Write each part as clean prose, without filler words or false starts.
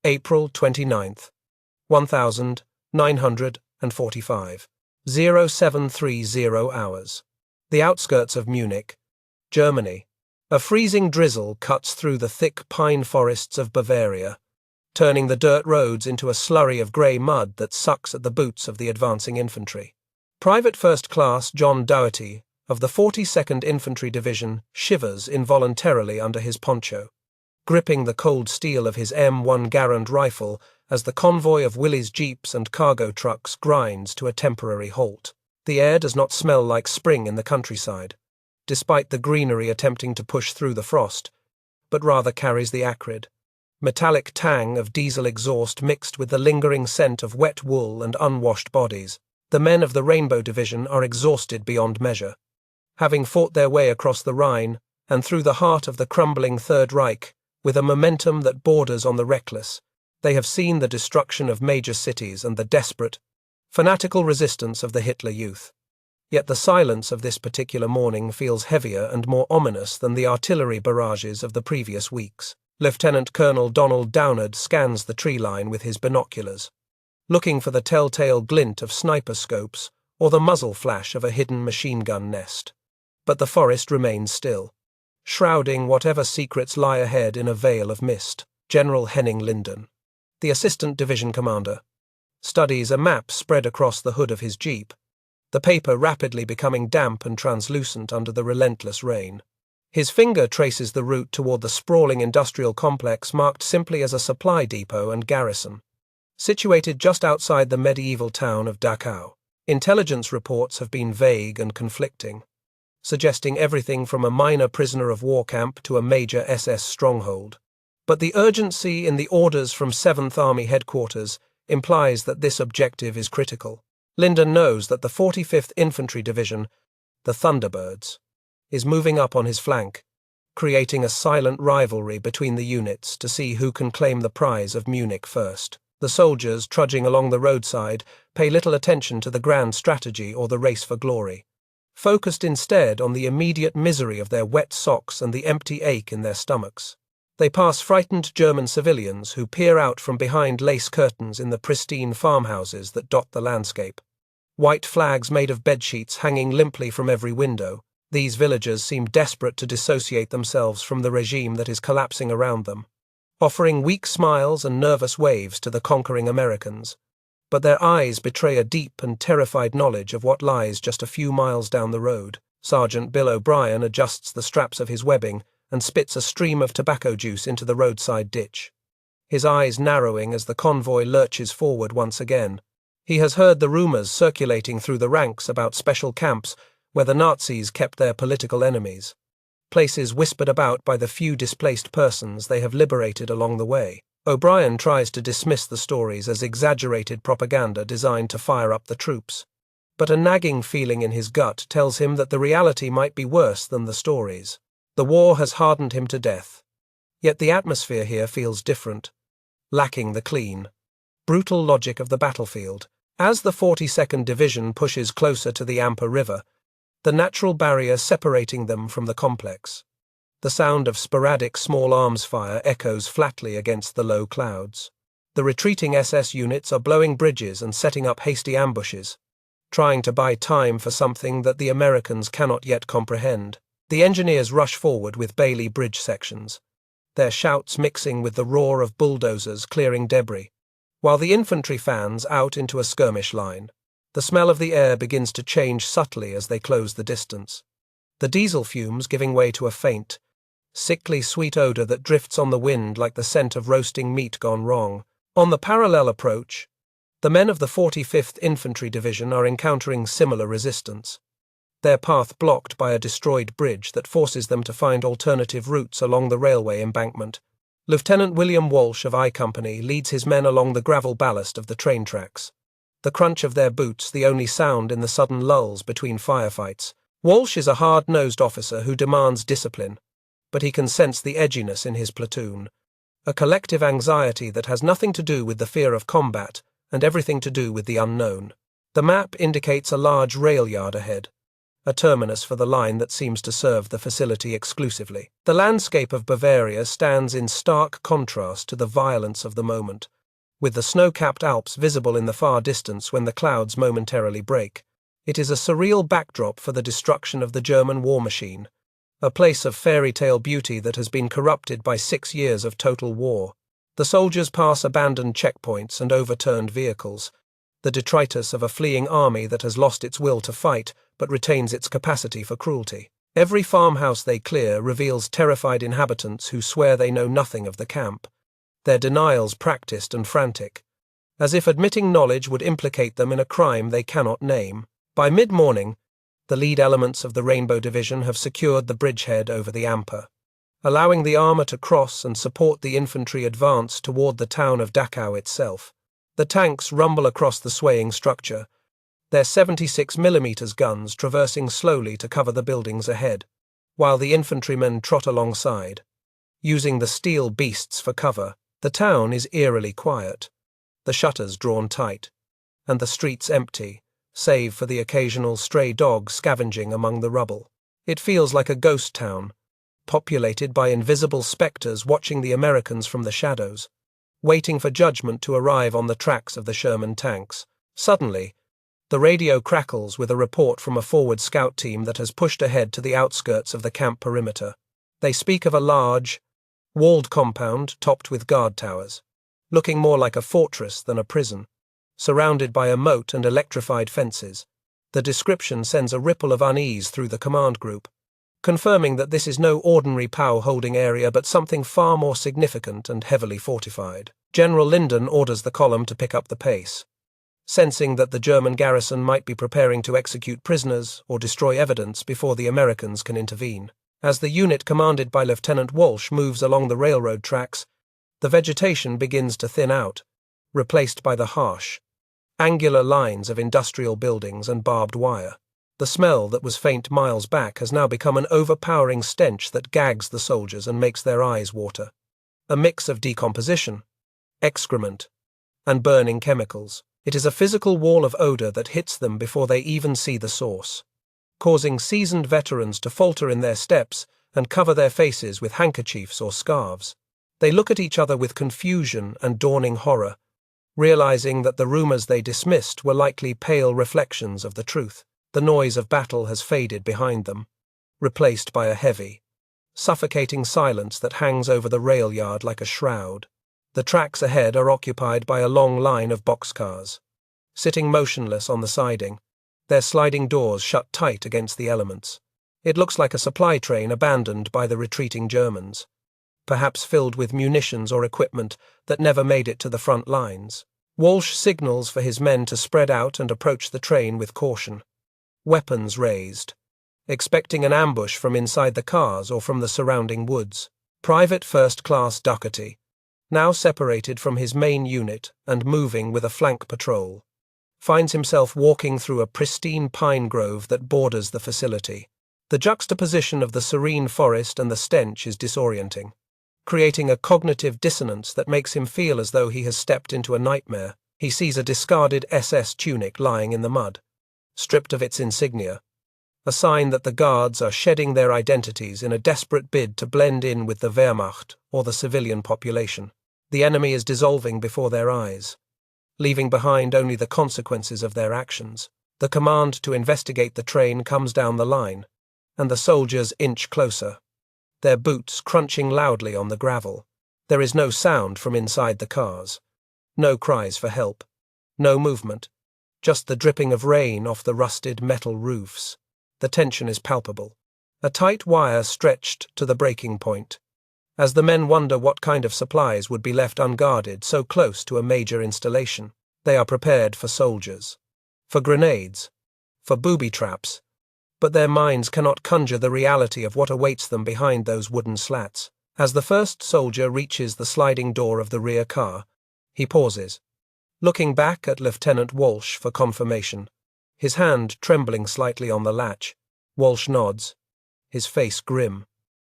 April 29th, 1945, 0730 hours. The outskirts of Munich, Germany. A freezing drizzle cuts through the thick pine forests of Bavaria, turning the dirt roads into a slurry of grey mud that sucks at the boots of the advancing infantry. Private First Class John Dougherty of the 42nd Infantry Division shivers involuntarily under his poncho, gripping the cold steel of his M1 Garand rifle as the convoy of Willys jeeps and cargo trucks grinds to a temporary halt. The air does not smell like spring in the countryside, despite the greenery attempting to push through the frost, but rather carries the acrid, metallic tang of diesel exhaust mixed with the lingering scent of wet wool and unwashed bodies. The men of the Rainbow Division are exhausted beyond measure. Having fought their way across the Rhine and through the heart of the crumbling Third Reich, with a momentum that borders on the reckless, they have seen the destruction of major cities and the desperate, fanatical resistance of the Hitler Youth. Yet the silence of this particular morning feels heavier and more ominous than the artillery barrages of the previous weeks. Lieutenant Colonel Donald Downard scans the tree line with his binoculars, looking for the telltale glint of sniper scopes or the muzzle flash of a hidden machine gun nest. But the forest remains still, shrouding whatever secrets lie ahead in a veil of mist. General Henning Linden, the assistant division commander, studies a map spread across the hood of his jeep, the paper rapidly becoming damp and translucent under the relentless rain. His finger traces the route toward the sprawling industrial complex marked simply as a supply depot and garrison, situated just outside the medieval town of Dachau. Intelligence reports have been vague and conflicting, suggesting everything from a minor prisoner of war camp to a major SS stronghold. But the urgency in the orders from 7th Army headquarters implies that this objective is critical. Linden knows that the 45th Infantry Division, the Thunderbirds, is moving up on his flank, creating a silent rivalry between the units to see who can claim the prize of Munich first. The soldiers, trudging along the roadside, pay little attention to the grand strategy or the race for glory, focused instead on the immediate misery of their wet socks and the empty ache in their stomachs. They pass frightened German civilians who peer out from behind lace curtains in the pristine farmhouses that dot the landscape. White flags made of bedsheets hanging limply from every window. These villagers seem desperate to dissociate themselves from the regime that is collapsing around them, offering weak smiles and nervous waves to the conquering Americans. But their eyes betray a deep and terrified knowledge of what lies just a few miles down the road. Sergeant Bill O'Brien adjusts the straps of his webbing and spits a stream of tobacco juice into the roadside ditch, his eyes narrowing as the convoy lurches forward once again. He has heard the rumors circulating through the ranks about special camps where the Nazis kept their political enemies, places whispered about by the few displaced persons they have liberated along the way. O'Brien tries to dismiss the stories as exaggerated propaganda designed to fire up the troops, but a nagging feeling in his gut tells him that the reality might be worse than the stories. The war has hardened him to death, yet the atmosphere here feels different, lacking the clean, brutal logic of the battlefield. As the 42nd Division pushes closer to the Amper River, the natural barrier separating them from the complex, the sound of sporadic small arms fire echoes flatly against the low clouds. The retreating SS units are blowing bridges and setting up hasty ambushes, trying to buy time for something that the Americans cannot yet comprehend. The engineers rush forward with Bailey bridge sections, their shouts mixing with the roar of bulldozers clearing debris, while the infantry fans out into a skirmish line. The smell of the air begins to change subtly as they close the distance, the diesel fumes giving way to a faint, sickly sweet odor that drifts on the wind like the scent of roasting meat gone wrong. On the parallel approach, the men of the 45th Infantry Division are encountering similar resistance, their path blocked by a destroyed bridge that forces them to find alternative routes along the railway embankment. Lieutenant William Walsh of I Company leads his men along the gravel ballast of the train tracks, the crunch of their boots the only sound in the sudden lulls between firefights. Walsh is a hard-nosed officer who demands discipline, but he can sense the edginess in his platoon, a collective anxiety that has nothing to do with the fear of combat and everything to do with the unknown. The map indicates a large rail yard ahead, a terminus for the line that seems to serve the facility exclusively. The landscape of Bavaria stands in stark contrast to the violence of the moment, with the snow-capped Alps visible in the far distance when the clouds momentarily break. It is a surreal backdrop for the destruction of the German war machine, a place of fairy tale beauty that has been corrupted by 6 years of total war. The soldiers pass abandoned checkpoints and overturned vehicles, the detritus of a fleeing army that has lost its will to fight but retains its capacity for cruelty. Every farmhouse they clear reveals terrified inhabitants who swear they know nothing of the camp, their denials practiced and frantic, as if admitting knowledge would implicate them in a crime they cannot name. By mid-morning, the lead elements of the Rainbow Division have secured the bridgehead over the Amper, allowing the armour to cross and support the infantry advance toward the town of Dachau itself. The tanks rumble across the swaying structure, their 76mm guns traversing slowly to cover the buildings ahead, while the infantrymen trot alongside, using the steel beasts for cover. The town is eerily quiet, the shutters drawn tight, and the streets empty, save for the occasional stray dog scavenging among the rubble. It feels like a ghost town, populated by invisible spectres watching the Americans from the shadows, waiting for judgment to arrive on the tracks of the Sherman tanks. Suddenly, the radio crackles with a report from a forward scout team that has pushed ahead to the outskirts of the camp perimeter. They speak of a large, walled compound topped with guard towers, looking more like a fortress than a prison, surrounded by a moat and electrified fences. The description sends a ripple of unease through the command group, confirming that this is no ordinary POW-holding area but something far more significant and heavily fortified. General Linden orders the column to pick up the pace, sensing that the German garrison might be preparing to execute prisoners or destroy evidence before the Americans can intervene. As the unit commanded by Lieutenant Walsh moves along the railroad tracks, the vegetation begins to thin out, replaced by the harsh, angular lines of industrial buildings and barbed wire. The smell that was faint miles back has now become an overpowering stench that gags the soldiers and makes their eyes water. A mix of decomposition, excrement, and burning chemicals. It is a physical wall of odor that hits them before they even see the source, causing seasoned veterans to falter in their steps and cover their faces with handkerchiefs or scarves. They look at each other with confusion and dawning horror, realizing that the rumors they dismissed were likely pale reflections of the truth. The noise of battle has faded behind them, replaced by a heavy, suffocating silence that hangs over the rail yard like a shroud. The tracks ahead are occupied by a long line of boxcars, sitting motionless on the siding, their sliding doors shut tight against the elements. It looks like a supply train abandoned by the retreating Germans, perhaps filled with munitions or equipment that never made it to the front lines. Walsh signals for his men to spread out and approach the train with caution, weapons raised, expecting an ambush from inside the cars or from the surrounding woods. Private First Class Doherty, now separated from his main unit and moving with a flank patrol, finds himself walking through a pristine pine grove that borders the facility. The juxtaposition of the serene forest and the stench is disorienting, creating a cognitive dissonance that makes him feel as though he has stepped into a nightmare. He sees a discarded SS tunic lying in the mud, stripped of its insignia, a sign that the guards are shedding their identities in a desperate bid to blend in with the Wehrmacht or the civilian population. The enemy is dissolving before their eyes, leaving behind only the consequences of their actions. The command to investigate the train comes down the line, and the soldiers inch closer, their boots crunching loudly on the gravel. There is no sound from inside the cars, no cries for help, no movement, just the dripping of rain off the rusted metal roofs. The tension is palpable, a tight wire stretched to the breaking point, as the men wonder what kind of supplies would be left unguarded so close to a major installation. They are prepared for soldiers, for grenades, for booby traps, but their minds cannot conjure the reality of what awaits them behind those wooden slats. As the first soldier reaches the sliding door of the rear car, he pauses, looking back at Lieutenant Walsh for confirmation, his hand trembling slightly on the latch. Walsh nods, his face grim,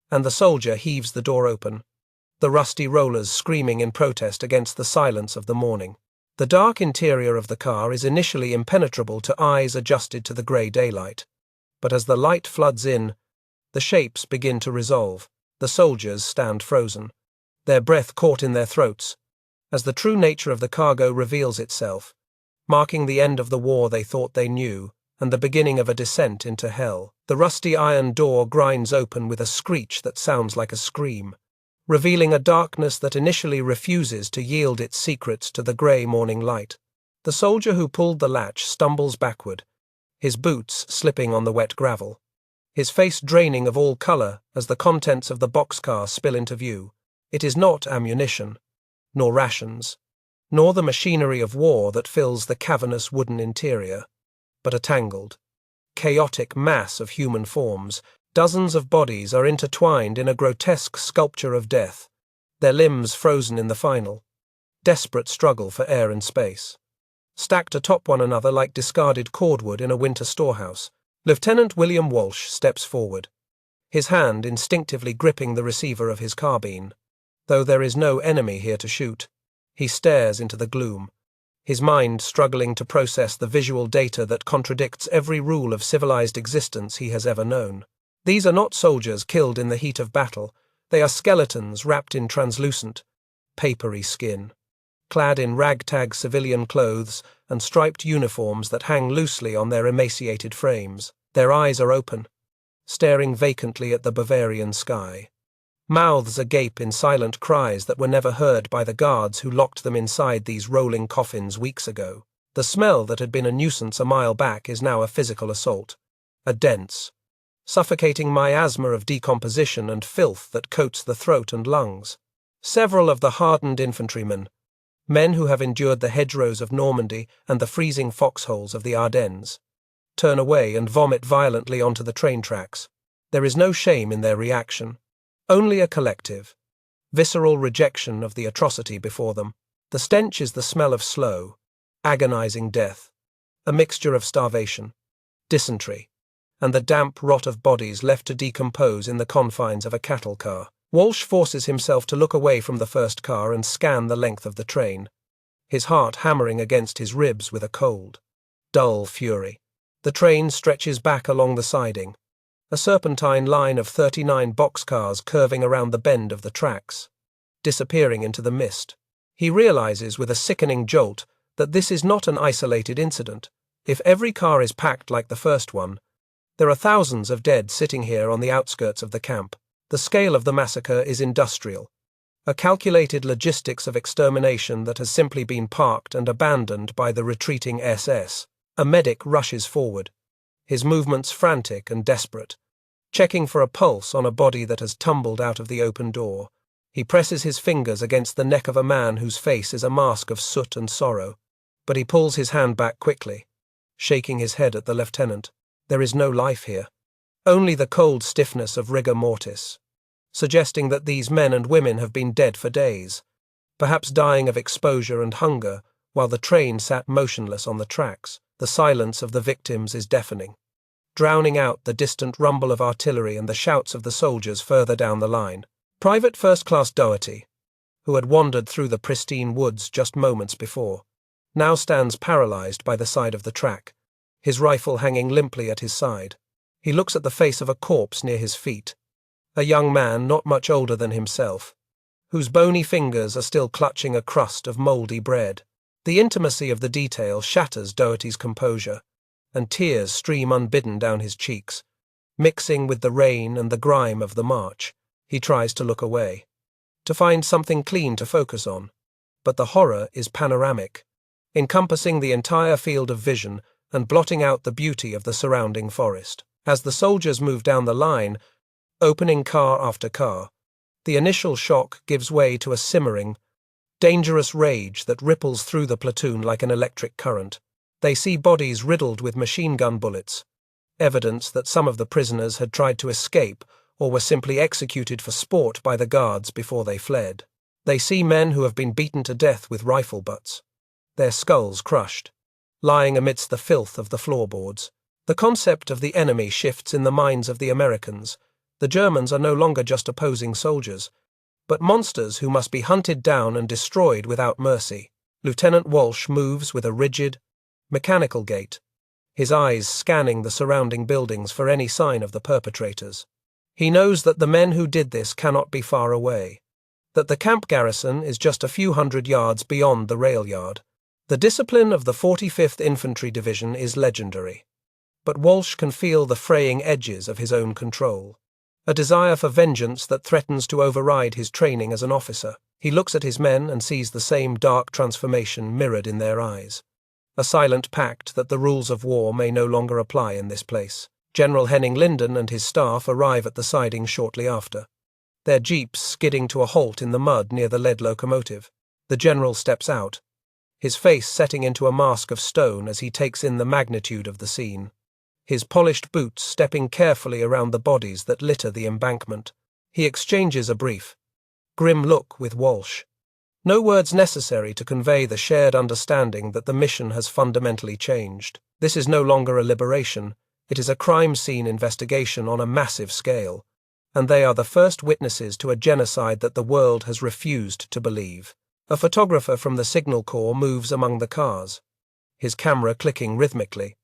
and the soldier heaves the door open, the rusty rollers screaming in protest against the silence of the morning. The dark interior of the car is initially impenetrable to eyes adjusted to the grey daylight, But as the light floods in, the shapes begin to resolve. The soldiers stand frozen, their breath caught in their throats, as the true nature of the cargo reveals itself, marking the end of the war they thought they knew, and the beginning of a descent into hell. The rusty iron door grinds open with a screech that sounds like a scream, revealing a darkness that initially refuses to yield its secrets to the grey morning light. The soldier who pulled the latch stumbles backward, his boots slipping on the wet gravel, his face draining of all colour as the contents of the boxcar spill into view. It is not ammunition, nor rations, nor the machinery of war that fills the cavernous wooden interior, but a tangled, chaotic mass of human forms. Dozens of bodies are intertwined in a grotesque sculpture of death, their limbs frozen in the final, desperate struggle for air and space. Stacked atop one another like discarded cordwood in a winter storehouse, Lieutenant William Walsh steps forward, his hand instinctively gripping the receiver of his carbine. Though there is no enemy here to shoot, he stares into the gloom, his mind struggling to process the visual data that contradicts every rule of civilized existence he has ever known. These are not soldiers killed in the heat of battle. They are skeletons wrapped in translucent, papery skin, clad in ragtag civilian clothes and striped uniforms that hang loosely on their emaciated frames. Their eyes are open, staring vacantly at the Bavarian sky. Mouths agape in silent cries that were never heard by the guards who locked them inside these rolling coffins weeks ago. The smell that had been a nuisance a mile back is now a physical assault, a dense, suffocating miasma of decomposition and filth that coats the throat and lungs. Several of the hardened infantrymen, men who have endured the hedgerows of Normandy and the freezing foxholes of the Ardennes, turn away and vomit violently onto the train tracks. There is no shame in their reaction, only a collective, visceral rejection of the atrocity before them. The stench is the smell of slow, agonizing death, a mixture of starvation, dysentery, and the damp rot of bodies left to decompose in the confines of a cattle car. Walsh forces himself to look away from the first car and scan the length of the train, his heart hammering against his ribs with a cold, dull fury. The train stretches back along the siding, a serpentine line of 39 boxcars curving around the bend of the tracks, disappearing into the mist. He realizes with a sickening jolt that this is not an isolated incident. If every car is packed like the first one, there are thousands of dead sitting here on the outskirts of the camp. The scale of the massacre is industrial, a calculated logistics of extermination that has simply been parked and abandoned by the retreating SS. A medic rushes forward, his movements frantic and desperate, checking for a pulse on a body that has tumbled out of the open door. He presses his fingers against the neck of a man whose face is a mask of soot and sorrow, but he pulls his hand back quickly, shaking his head at the lieutenant. There is no life here, only the cold stiffness of rigor mortis, suggesting that these men and women have been dead for days, perhaps dying of exposure and hunger, while the train sat motionless on the tracks. The silence of the victims is deafening, drowning out the distant rumble of artillery and the shouts of the soldiers further down the line. Private First Class Doherty, who had wandered through the pristine woods just moments before, now stands paralyzed by the side of the track, his rifle hanging limply at his side. He looks at the face of a corpse near his feet, a young man not much older than himself, whose bony fingers are still clutching a crust of mouldy bread. The intimacy of the detail shatters Doherty's composure, and tears stream unbidden down his cheeks, mixing with the rain and the grime of the march. He tries to look away, to find something clean to focus on, but the horror is panoramic, encompassing the entire field of vision and blotting out the beauty of the surrounding forest. As the soldiers move down the line, opening car after car, the initial shock gives way to a simmering, dangerous rage that ripples through the platoon like an electric current. They see bodies riddled with machine gun bullets, evidence that some of the prisoners had tried to escape or were simply executed for sport by the guards before they fled. They see men who have been beaten to death with rifle butts, their skulls crushed, lying amidst the filth of the floorboards. The concept of the enemy shifts in the minds of the Americans. The Germans are no longer just opposing soldiers, but monsters who must be hunted down and destroyed without mercy. Lieutenant Walsh moves with a rigid, mechanical gait, his eyes scanning the surrounding buildings for any sign of the perpetrators. He knows that the men who did this cannot be far away, that the camp garrison is just a few hundred yards beyond the rail yard. The discipline of the 45th Infantry Division is legendary. But Walsh can feel the fraying edges of his own control, a desire for vengeance that threatens to override his training as an officer. He looks at his men and sees the same dark transformation mirrored in their eyes. A silent pact that the rules of war may no longer apply in this place. General Henning Linden and his staff arrive at the siding shortly after, their jeeps skidding to a halt in the mud near the lead locomotive. The general steps out, his face setting into a mask of stone as he takes in the magnitude of the scene, his polished boots stepping carefully around the bodies that litter the embankment. He exchanges a brief, grim look with Walsh. No words necessary to convey the shared understanding that the mission has fundamentally changed. This is no longer a liberation, it is a crime scene investigation on a massive scale, and they are the first witnesses to a genocide that the world has refused to believe. A photographer from the Signal Corps moves among the cars, his camera clicking rhythmically,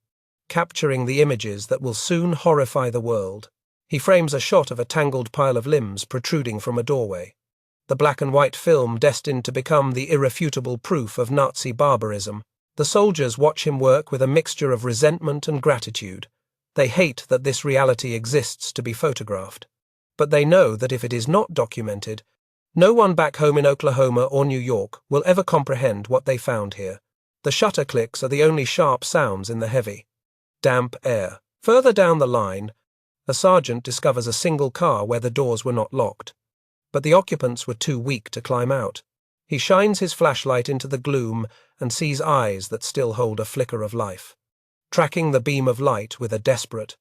capturing the images that will soon horrify the world. He frames a shot of a tangled pile of limbs protruding from a doorway, the black and white film destined to become the irrefutable proof of Nazi barbarism. The soldiers watch him work with a mixture of resentment and gratitude. They hate that this reality exists to be photographed, but they know that if it is not documented, no one back home in Oklahoma or New York will ever comprehend what they found here. The shutter clicks are the only sharp sounds in the heavy, damp air. Further down the line, a sergeant discovers a single car where the doors were not locked, but the occupants were too weak to climb out. He shines his flashlight into the gloom and sees eyes that still hold a flicker of life, tracking the beam of light with a desperate,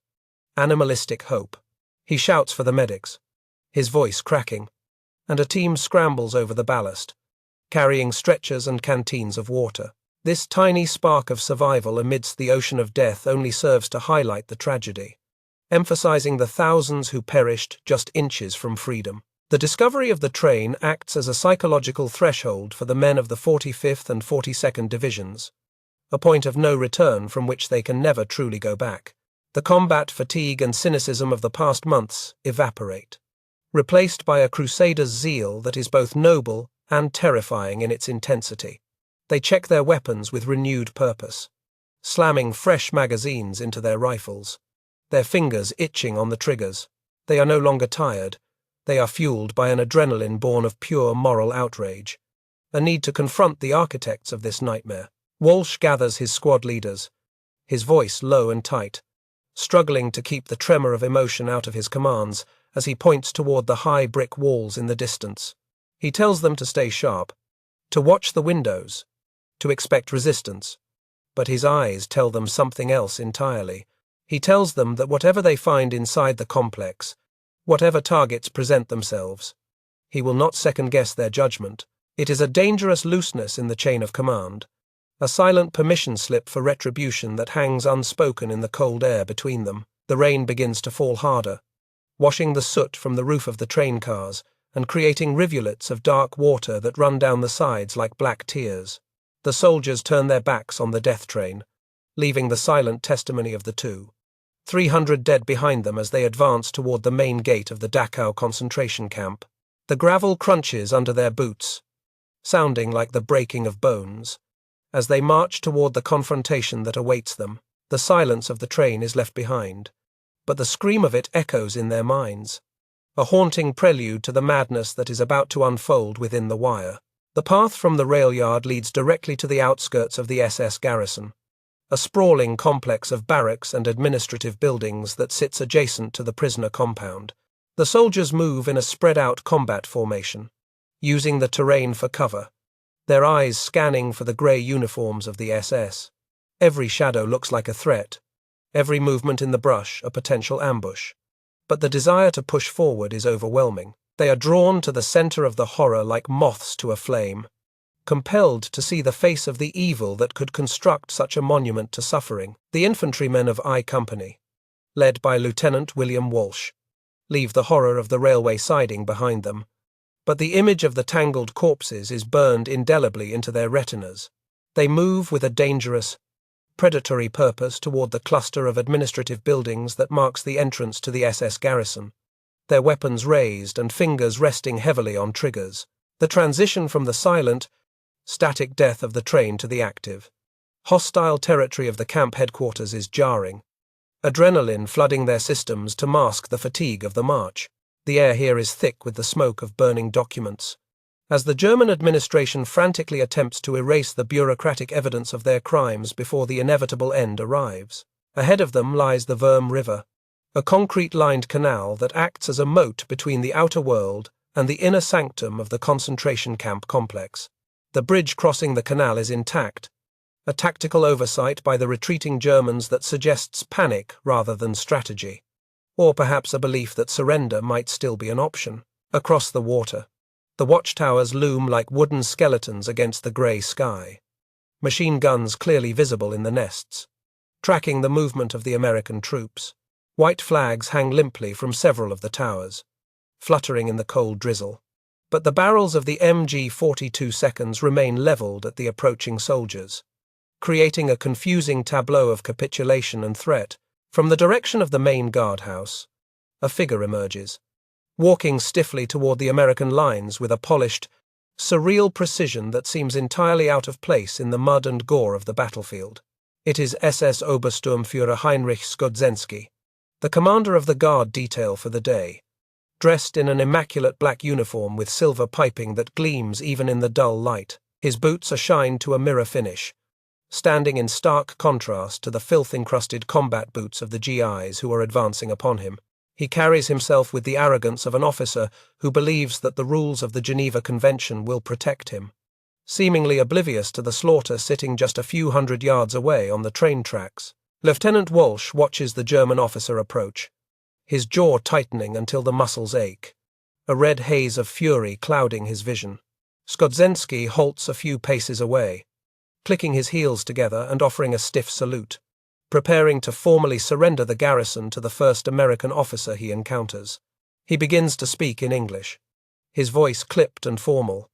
animalistic hope. He shouts for the medics, his voice cracking, and a team scrambles over the ballast, carrying stretchers and canteens of water. This tiny spark of survival amidst the ocean of death only serves to highlight the tragedy, emphasizing the thousands who perished just inches from freedom. The discovery of the train acts as a psychological threshold for the men of the 45th and 42nd Divisions, a point of no return from which they can never truly go back. The combat fatigue and cynicism of the past months evaporate, replaced by a crusader's zeal that is both noble and terrifying in its intensity. They check their weapons with renewed purpose, slamming fresh magazines into their rifles, their fingers itching on the triggers. They are no longer tired. They are fueled by an adrenaline born of pure moral outrage, a need to confront the architects of this nightmare. Walsh gathers his squad leaders, his voice low and tight, struggling to keep the tremor of emotion out of his commands as he points toward the high brick walls in the distance. He tells them to stay sharp, to watch the windows, to expect resistance. But his eyes tell them something else entirely. He tells them that whatever they find inside the complex, whatever targets present themselves, he will not second-guess their judgment. It is a dangerous looseness in the chain of command, a silent permission slip for retribution that hangs unspoken in the cold air between them. The rain begins to fall harder, washing the soot from the roof of the train cars and creating rivulets of dark water that run down the sides like black tears. The soldiers turn their backs on the death train, leaving the silent testimony of the two. 300 dead behind them as they advance toward the main gate of the Dachau concentration camp. The gravel crunches under their boots, sounding like the breaking of bones. As they march toward the confrontation that awaits them, the silence of the train is left behind, but the scream of it echoes in their minds, a haunting prelude to the madness that is about to unfold within the wire. The path from the rail yard leads directly to the outskirts of the SS garrison, a sprawling complex of barracks and administrative buildings that sits adjacent to the prisoner compound. The soldiers move in a spread-out combat formation, using the terrain for cover, their eyes scanning for the grey uniforms of the SS. Every shadow looks like a threat, every movement in the brush a potential ambush. But the desire to push forward is overwhelming. They are drawn to the center of the horror like moths to a flame, compelled to see the face of the evil that could construct such a monument to suffering. The infantrymen of I Company, led by Lieutenant William Walsh, leave the horror of the railway siding behind them, but the image of the tangled corpses is burned indelibly into their retinas. They move with a dangerous, predatory purpose toward the cluster of administrative buildings that marks the entrance to the SS garrison, their weapons raised and fingers resting heavily on triggers. The transition from the silent, static death of the train to the active, hostile territory of the camp headquarters is jarring, adrenaline flooding their systems to mask the fatigue of the march. The air here is thick with the smoke of burning documents, as the German administration frantically attempts to erase the bureaucratic evidence of their crimes before the inevitable end arrives. Ahead of them lies the Würm River, a concrete-lined canal that acts as a moat between the outer world and the inner sanctum of the concentration camp complex. The bridge crossing the canal is intact, a tactical oversight by the retreating Germans that suggests panic rather than strategy, or perhaps a belief that surrender might still be an option. Across the water, the watchtowers loom like wooden skeletons against the grey sky, machine guns clearly visible in the nests, tracking the movement of the American troops. White flags hang limply from several of the towers, fluttering in the cold drizzle, but the barrels of the MG-42 seconds remain levelled at the approaching soldiers, creating a confusing tableau of capitulation and threat. From the direction of the main guardhouse, a figure emerges, walking stiffly toward the American lines with a polished, surreal precision that seems entirely out of place in the mud and gore of the battlefield. It is SS Obersturmführer Heinrich Skodzensky, the commander of the guard detail for the day, dressed in an immaculate black uniform with silver piping that gleams even in the dull light. His boots are shined to a mirror finish, standing in stark contrast to the filth-encrusted combat boots of the GIs who are advancing upon him. He carries himself with the arrogance of an officer who believes that the rules of the Geneva Convention will protect him, seemingly oblivious to the slaughter sitting just a few hundred yards away on the train tracks. Lieutenant Walsh watches the German officer approach, his jaw tightening until the muscles ache, a red haze of fury clouding his vision. Skodzensky halts a few paces away, clicking his heels together and offering a stiff salute, preparing to formally surrender the garrison to the first American officer he encounters. He begins to speak in English, his voice clipped and formal,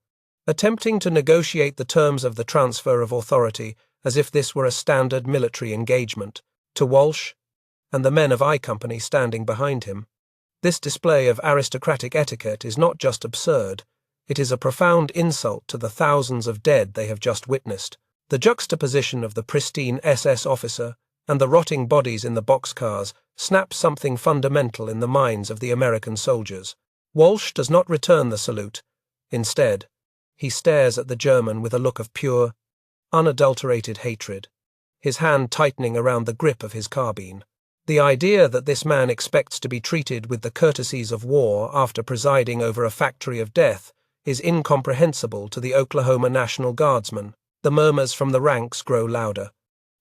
attempting to negotiate the terms of the transfer of authority as if this were a standard military engagement. To Walsh, and the men of I Company standing behind him, this display of aristocratic etiquette is not just absurd, it is a profound insult to the thousands of dead they have just witnessed. The juxtaposition of the pristine SS officer and the rotting bodies in the boxcars snaps something fundamental in the minds of the American soldiers. Walsh does not return the salute. Instead, he stares at the German with a look of pure, unadulterated hatred, his hand tightening around the grip of his carbine. The idea that this man expects to be treated with the courtesies of war after presiding over a factory of death is incomprehensible to the Oklahoma National Guardsmen. The murmurs from the ranks grow louder,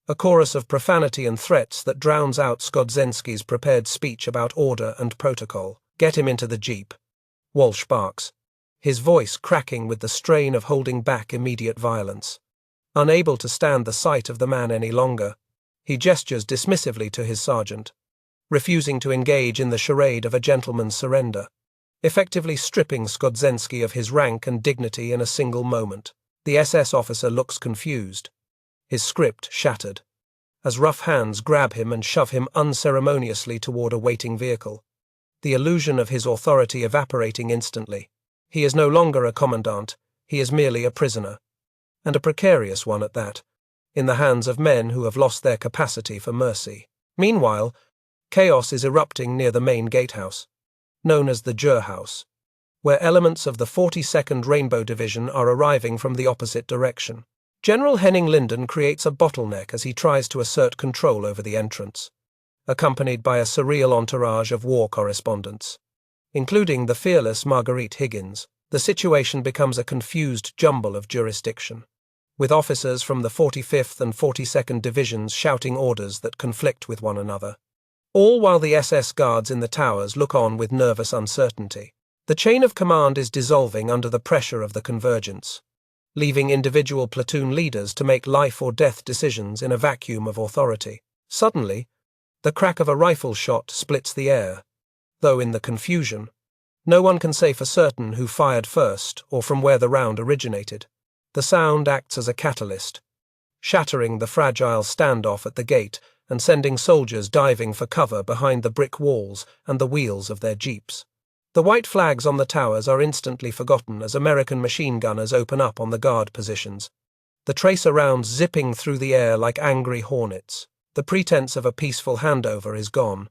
a chorus of profanity and threats that drowns out Skodzensky's prepared speech about order and protocol. "Get him into the jeep," Walsh barks, his voice cracking with the strain of holding back immediate violence. Unable to stand the sight of the man any longer, he gestures dismissively to his sergeant, refusing to engage in the charade of a gentleman's surrender, effectively stripping Skodzensky of his rank and dignity in a single moment. The SS officer looks confused, his script shattered, as rough hands grab him and shove him unceremoniously toward a waiting vehicle, the illusion of his authority evaporating instantly. He is no longer a commandant, he is merely a prisoner, and a precarious one at that, in the hands of men who have lost their capacity for mercy. Meanwhile, chaos is erupting near the main gatehouse, known as the Jurhaus, where elements of the 42nd Rainbow Division are arriving from the opposite direction. General Henning Linden creates a bottleneck as he tries to assert control over the entrance, accompanied by a surreal entourage of war correspondents, including the fearless Marguerite Higgins. The situation becomes a confused jumble of jurisdiction, with officers from the 45th and 42nd Divisions shouting orders that conflict with one another, all while the SS guards in the towers look on with nervous uncertainty. The chain of command is dissolving under the pressure of the convergence, leaving individual platoon leaders to make life or death decisions in a vacuum of authority. Suddenly, the crack of a rifle shot splits the air, though in the confusion, no one can say for certain who fired first or from where the round originated. The sound acts as a catalyst, shattering the fragile standoff at the gate and sending soldiers diving for cover behind the brick walls and the wheels of their jeeps. The white flags on the towers are instantly forgotten as American machine gunners open up on the guard positions, the tracer rounds zipping through the air like angry hornets. The pretense of a peaceful handover is gone,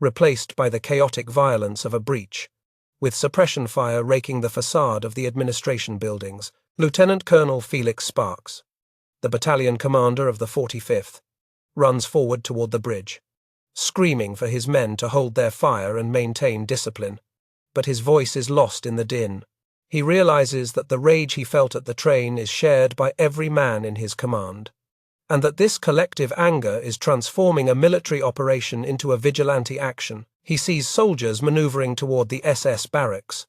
replaced by the chaotic violence of a breach, with suppression fire raking the facade of the administration buildings. Lieutenant Colonel Felix Sparks, the battalion commander of the 45th, runs forward toward the bridge, screaming for his men to hold their fire and maintain discipline. But his voice is lost in the din. He realizes that the rage he felt at the train is shared by every man in his command, and that this collective anger is transforming a military operation into a vigilante action. He sees soldiers maneuvering toward the SS barracks,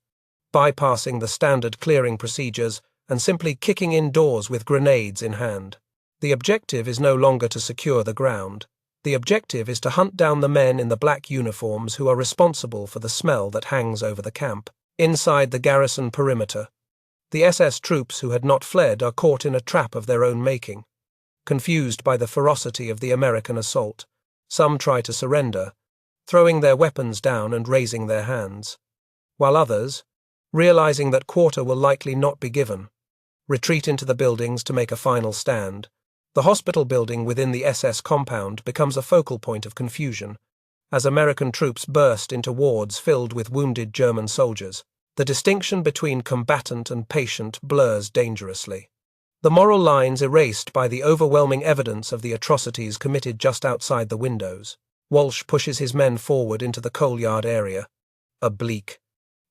bypassing the standard clearing procedures and simply kicking in doors with grenades in hand. The objective is no longer to secure the ground. The objective is to hunt down the men in the black uniforms who are responsible for the smell that hangs over the camp. Inside the garrison perimeter, the SS troops who had not fled are caught in a trap of their own making. Confused by the ferocity of the American assault, some try to surrender, throwing their weapons down and raising their hands, while others, realizing that quarter will likely not be given, retreat into the buildings to make a final stand. The hospital building within the SS compound becomes a focal point of confusion, as American troops burst into wards filled with wounded German soldiers. The distinction between combatant and patient blurs dangerously. The moral lines erased by the overwhelming evidence of the atrocities committed just outside the windows. Walsh pushes his men forward into the coal yard area, a bleak,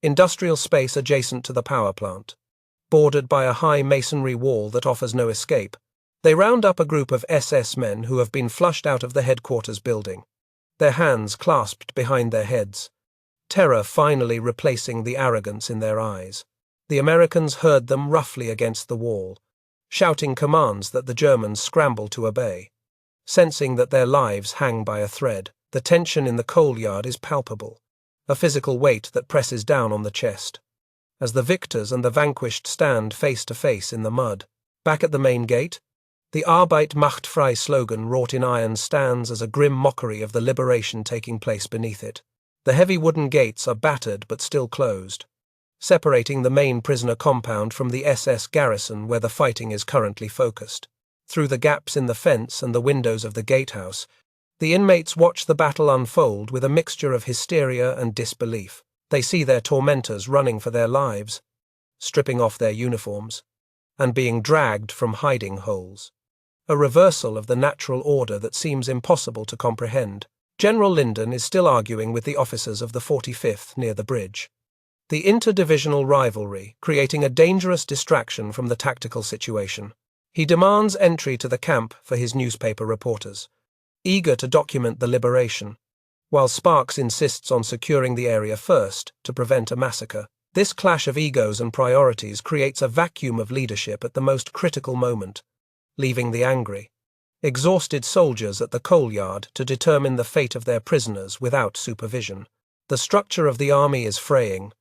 industrial space adjacent to the power plant, bordered by a high masonry wall that offers no escape. They round up a group of SS men who have been flushed out of the headquarters building, their hands clasped behind their heads, terror finally replacing the arrogance in their eyes. The Americans herd them roughly against the wall, shouting commands that the Germans scramble to obey. Sensing that their lives hang by a thread, the tension in the coal yard is palpable, a physical weight that presses down on the chest, as the victors and the vanquished stand face to face in the mud. Back at the main gate, the Arbeit macht frei slogan wrought in iron stands as a grim mockery of the liberation taking place beneath it. The heavy wooden gates are battered but still closed, separating the main prisoner compound from the SS garrison where the fighting is currently focused. Through the gaps in the fence and the windows of the gatehouse, the inmates watch the battle unfold with a mixture of hysteria and disbelief. They see their tormentors running for their lives, stripping off their uniforms, and being dragged from hiding holes. A reversal of the natural order that seems impossible to comprehend. General Linden is still arguing with the officers of the 45th near the bridge, the interdivisional rivalry creating a dangerous distraction from the tactical situation. He demands entry to the camp for his newspaper reporters, eager to document the liberation, while Sparks insists on securing the area first to prevent a massacre. This clash of egos and priorities creates a vacuum of leadership at the most critical moment, leaving the angry, exhausted soldiers at the coal yard to determine the fate of their prisoners without supervision. The structure of the army is fraying,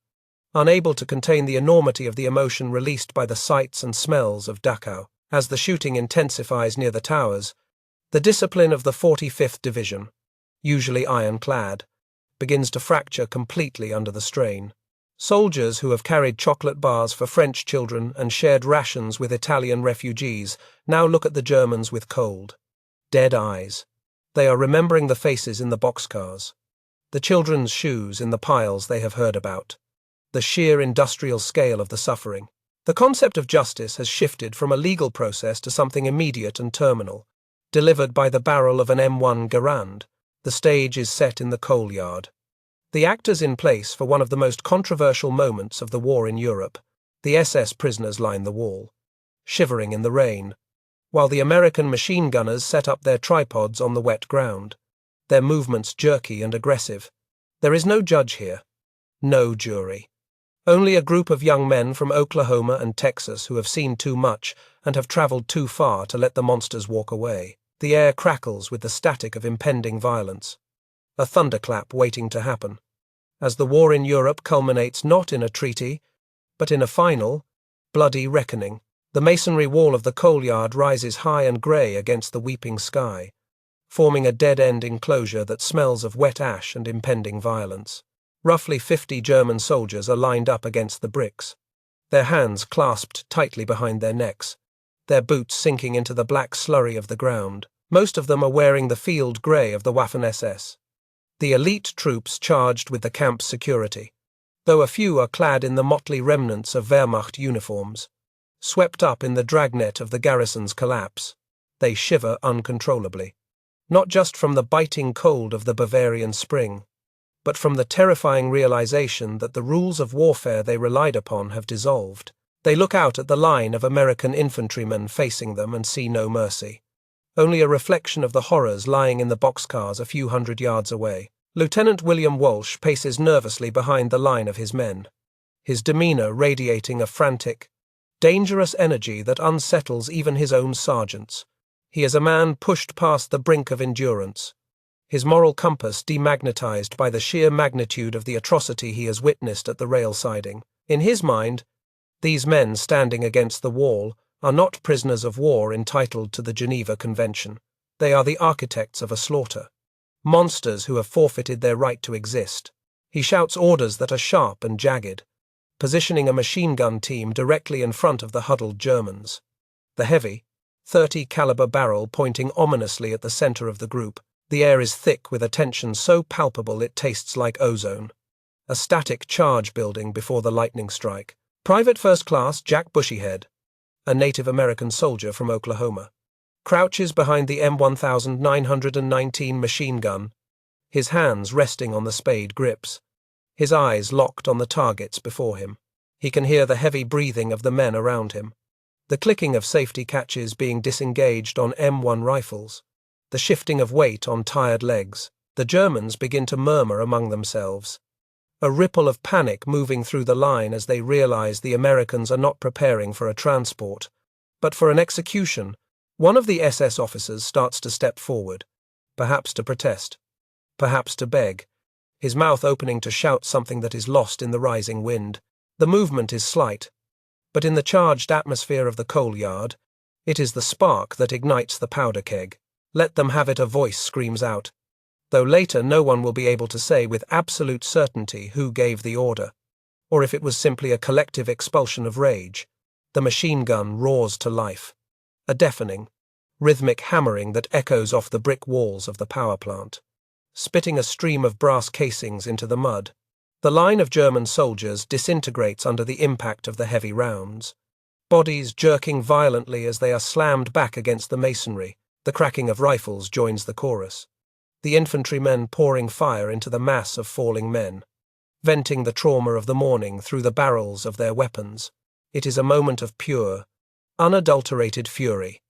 unable to contain the enormity of the emotion released by the sights and smells of Dachau. As the shooting intensifies near the towers, the discipline of the 45th Division, usually ironclad, begins to fracture completely under the strain. Soldiers who have carried chocolate bars for French children and shared rations with Italian refugees now look at the Germans with cold, dead eyes. They are remembering the faces in the boxcars, the children's shoes in the piles they have heard about, the sheer industrial scale of the suffering. The concept of justice has shifted from a legal process to something immediate and terminal, delivered by the barrel of an M1 Garand. The stage is set in the coal yard. The actors in place for one of the most controversial moments of the war in Europe. The SS prisoners line the wall, shivering in the rain, while the American machine gunners set up their tripods on the wet ground, their movements jerky and aggressive. There is no judge here, no jury. Only a group of young men from Oklahoma and Texas who have seen too much and have traveled too far to let the monsters walk away. The air crackles with the static of impending violence, a thunderclap waiting to happen, as the war in Europe culminates not in a treaty, but in a final, bloody reckoning. The masonry wall of the coal yard rises high and grey against the weeping sky, forming a dead-end enclosure that smells of wet ash and impending violence. Roughly 50 German soldiers are lined up against the bricks, their hands clasped tightly behind their necks, their boots sinking into the black slurry of the ground. Most of them are wearing the field grey of the Waffen-SS, the elite troops charged with the camp's security, though a few are clad in the motley remnants of Wehrmacht uniforms. Swept up in the dragnet of the garrison's collapse, they shiver uncontrollably, not just from the biting cold of the Bavarian spring, but from the terrifying realization that the rules of warfare they relied upon have dissolved. They look out at the line of American infantrymen facing them and see no mercy, only a reflection of the horrors lying in the boxcars a few hundred yards away. Lieutenant William Walsh paces nervously behind the line of his men, his demeanor radiating a frantic, dangerous energy that unsettles even his own sergeants. He is a man pushed past the brink of endurance, his moral compass demagnetized by the sheer magnitude of the atrocity he has witnessed at the rail siding. In his mind, these men standing against the wall are not prisoners of war entitled to the Geneva Convention. They are the architects of a slaughter, monsters who have forfeited their right to exist. He shouts orders that are sharp and jagged, positioning a machine gun team directly in front of the huddled Germans. The heavy, 30 caliber barrel pointing ominously at the center of the group. The air is thick with a tension so palpable it tastes like ozone. A static charge building before the lightning strike. Private First Class Jack Bushyhead, a Native American soldier from Oklahoma, crouches behind the M1919 machine gun, his hands resting on the spade grips, his eyes locked on the targets before him. He can hear the heavy breathing of the men around him, the clicking of safety catches being disengaged on M1 rifles, the shifting of weight on tired legs. The Germans begin to murmur among themselves, a ripple of panic moving through the line as they realize the Americans are not preparing for a transport, but for an execution. One of the SS officers starts to step forward, perhaps to protest, perhaps to beg, his mouth opening to shout something that is lost in the rising wind. The movement is slight, but in the charged atmosphere of the coal yard, it is the spark that ignites the powder keg. Let them have it, a voice screams out, though later no one will be able to say with absolute certainty who gave the order, or if it was simply a collective expulsion of rage. The machine gun roars to life, a deafening, rhythmic hammering that echoes off the brick walls of the power plant, spitting a stream of brass casings into the mud. The line of German soldiers disintegrates under the impact of the heavy rounds, bodies jerking violently as they are slammed back against the masonry. The cracking of rifles joins the chorus, the infantrymen pouring fire into the mass of falling men, venting the trauma of the morning through the barrels of their weapons. It is a moment of pure, unadulterated fury,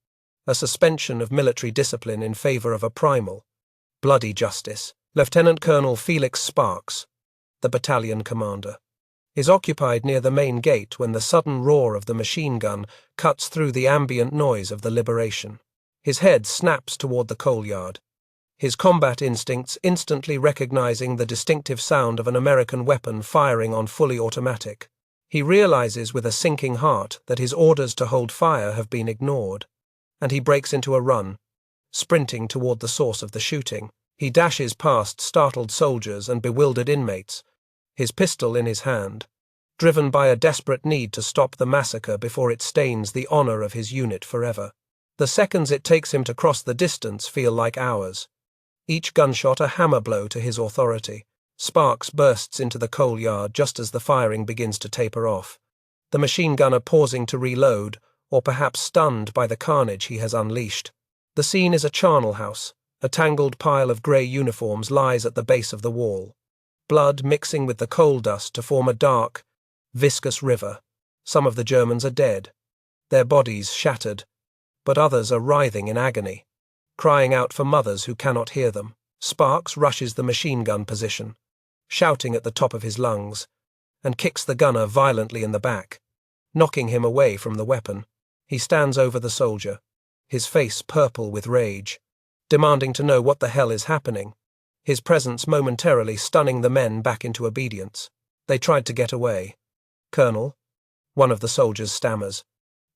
a suspension of military discipline in favor of a primal, bloody justice. Lieutenant Colonel Felix Sparks, the battalion commander, is occupied near the main gate when the sudden roar of the machine gun cuts through the ambient noise of the liberation. His head snaps toward the coal yard, his combat instincts instantly recognizing the distinctive sound of an American weapon firing on fully automatic. He realizes with a sinking heart that his orders to hold fire have been ignored, and he breaks into a run, sprinting toward the source of the shooting. He dashes past startled soldiers and bewildered inmates, his pistol in his hand, driven by a desperate need to stop the massacre before it stains the honor of his unit forever. The seconds it takes him to cross the distance feel like hours, each gunshot a hammer blow to his authority. Sparks bursts into the coal yard just as the firing begins to taper off, the machine gunner pausing to reload, or perhaps stunned by the carnage he has unleashed. The scene is a charnel house. A tangled pile of grey uniforms lies at the base of the wall, blood mixing with the coal dust to form a dark, viscous river. Some of the Germans are dead, their bodies shattered, but others are writhing in agony, crying out for mothers who cannot hear them. Sparks rushes the machine gun position, shouting at the top of his lungs, and kicks the gunner violently in the back, knocking him away from the weapon. He stands over the soldier, his face purple with rage, demanding to know what the hell is happening, his presence momentarily stunning the men back into obedience. They tried to get away. "Colonel," one of the soldiers stammers,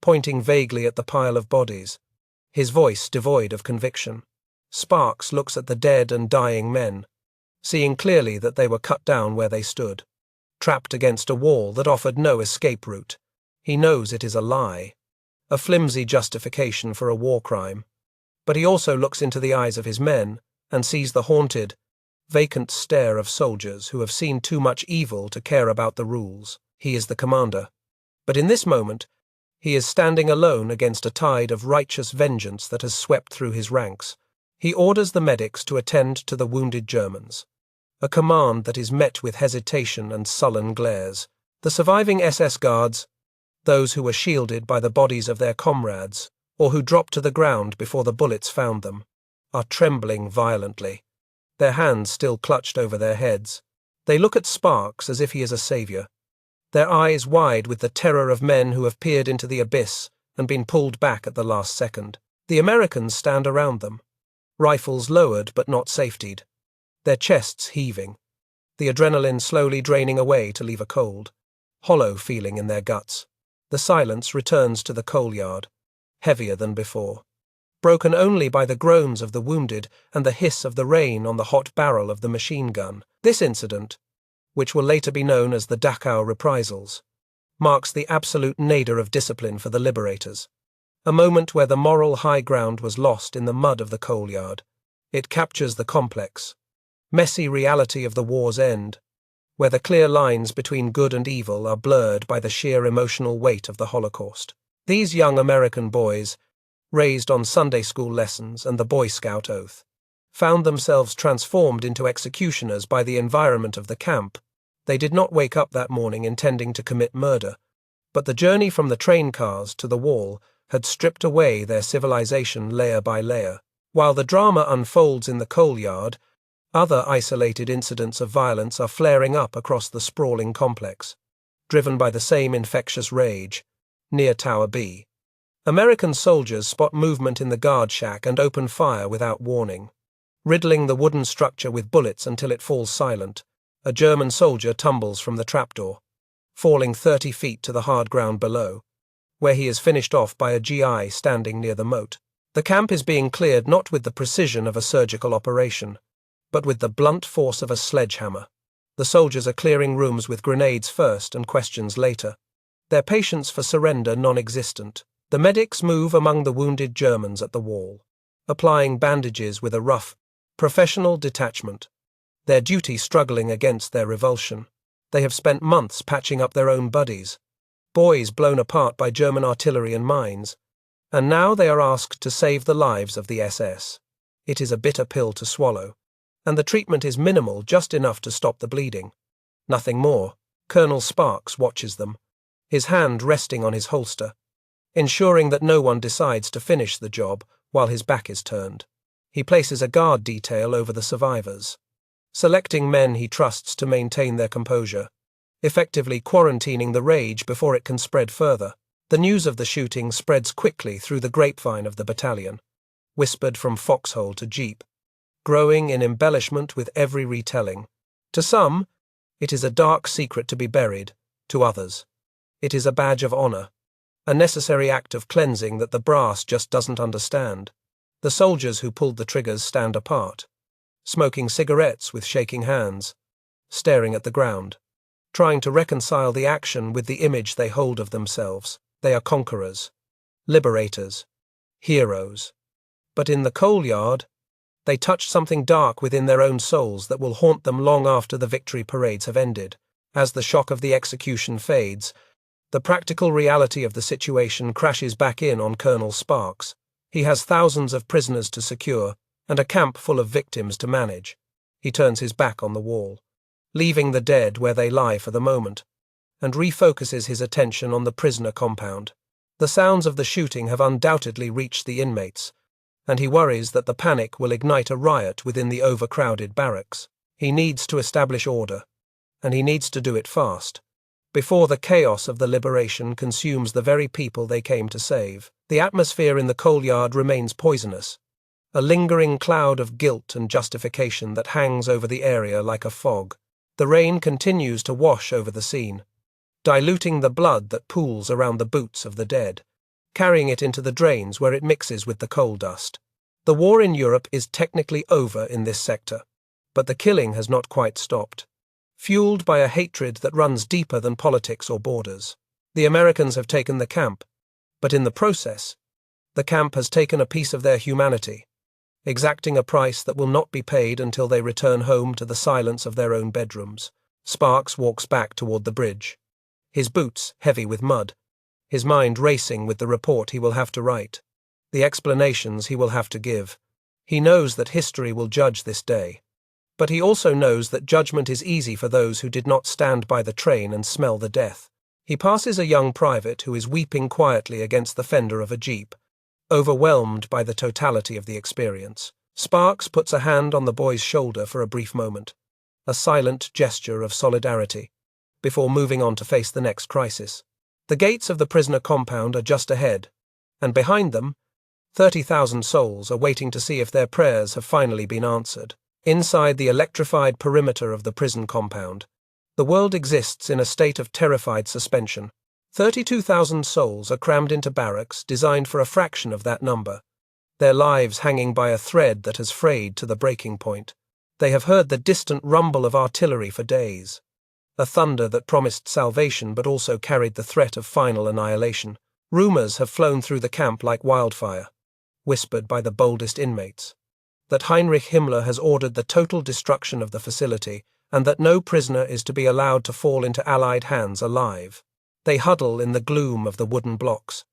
pointing vaguely at the pile of bodies, his voice devoid of conviction. Sparks looks at the dead and dying men, seeing clearly that they were cut down where they stood, trapped against a wall that offered no escape route. He knows it is a lie, a flimsy justification for a war crime. But he also looks into the eyes of his men and sees the haunted, vacant stare of soldiers who have seen too much evil to care about the rules. He is the commander. But in this moment, he is standing alone against a tide of righteous vengeance that has swept through his ranks. He orders the medics to attend to the wounded Germans, a command that is met with hesitation and sullen glares. The surviving SS guards, those who were shielded by the bodies of their comrades, or who dropped to the ground before the bullets found them, are trembling violently, their hands still clutched over their heads. They look at Sparks as if he is a savior, their eyes wide with the terror of men who have peered into the abyss and been pulled back at the last second. The Americans stand around them, rifles lowered but not safetied, their chests heaving, the adrenaline slowly draining away to leave a cold, hollow feeling in their guts. The silence returns to the coal yard, heavier than before, broken only by the groans of the wounded and the hiss of the rain on the hot barrel of the machine gun. This incident, which will later be known as the Dachau reprisals, marks the absolute nadir of discipline for the liberators, a moment where the moral high ground was lost in the mud of the coal yard. It captures the complex, messy reality of the war's end, where the clear lines between good and evil are blurred by the sheer emotional weight of the Holocaust. These young American boys, raised on Sunday school lessons and the Boy Scout oath, found themselves transformed into executioners by the environment of the camp. They did not wake up that morning intending to commit murder, but the journey from the train cars to the wall had stripped away their civilization layer by layer. While the drama unfolds in the coal yard, other isolated incidents of violence are flaring up across the sprawling complex, driven by the same infectious rage. Near Tower B, American soldiers spot movement in the guard shack and open fire without warning, riddling the wooden structure with bullets until it falls silent. A German soldier tumbles from the trapdoor, falling 30 feet to the hard ground below, where he is finished off by a GI standing near the moat. The camp is being cleared not with the precision of a surgical operation, but with the blunt force of a sledgehammer. The soldiers are clearing rooms with grenades first and questions later, their patience for surrender non-existent. The medics move among the wounded Germans at the wall, applying bandages with a rough, professional detachment, their duty struggling against their revulsion. They have spent months patching up their own buddies, boys blown apart by German artillery and mines, and now they are asked to save the lives of the SS. It is a bitter pill to swallow, and the treatment is minimal, just enough to stop the bleeding. Nothing more. Colonel Sparks watches them, his hand resting on his holster, ensuring that no one decides to finish the job while his back is turned. He places a guard detail over the survivors, selecting men he trusts to maintain their composure, effectively quarantining the rage before it can spread further. The news of the shooting spreads quickly through the grapevine of the battalion, whispered from foxhole to jeep, growing in embellishment with every retelling. To some, it is a dark secret to be buried. To others, it is a badge of honor, a necessary act of cleansing that the brass just doesn't understand. The soldiers who pulled the triggers stand apart, smoking cigarettes with shaking hands, staring at the ground, trying to reconcile the action with the image they hold of themselves. They are conquerors, liberators, heroes. But in the coal yard, they touch something dark within their own souls that will haunt them long after the victory parades have ended. As the shock of the execution fades, the practical reality of the situation crashes back in on Colonel Sparks. He has thousands of prisoners to secure and a camp full of victims to manage. He turns his back on the wall, leaving the dead where they lie for the moment, and refocuses his attention on the prisoner compound. The sounds of the shooting have undoubtedly reached the inmates, and he worries that the panic will ignite a riot within the overcrowded barracks. He needs to establish order, and he needs to do it fast, before the chaos of the liberation consumes the very people they came to save. The atmosphere in the coal yard remains poisonous, a lingering cloud of guilt and justification that hangs over the area like a fog. The rain continues to wash over the scene, diluting the blood that pools around the boots of the dead. carrying it into the drains where it mixes with the coal dust. The war in Europe is technically over in this sector, but the killing has not quite stopped. Fueled by a hatred that runs deeper than politics or borders, the Americans have taken the camp, but in the process, the camp has taken a piece of their humanity, exacting a price that will not be paid until they return home to the silence of their own bedrooms. Sparks walks back toward the bridge, his boots heavy with mud, his mind racing with the report he will have to write, the explanations he will have to give. He knows that history will judge this day, but he also knows that judgment is easy for those who did not stand by the train and smell the death. He passes a young private who is weeping quietly against the fender of a jeep, overwhelmed by the totality of the experience. Sparks puts a hand on the boy's shoulder for a brief moment, a silent gesture of solidarity, before moving on to face the next crisis. The gates of the prisoner compound are just ahead, and behind them, 30,000 souls are waiting to see if their prayers have finally been answered. Inside the electrified perimeter of the prison compound, the world exists in a state of terrified suspension. 32,000 souls are crammed into barracks designed for a fraction of that number, their lives hanging by a thread that has frayed to the breaking point. They have heard the distant rumble of artillery for days, a thunder that promised salvation but also carried the threat of final annihilation. Rumors have flown through the camp like wildfire, whispered by the boldest inmates, that Heinrich Himmler has ordered the total destruction of the facility and that no prisoner is to be allowed to fall into Allied hands alive. They huddle in the gloom of the wooden blocks,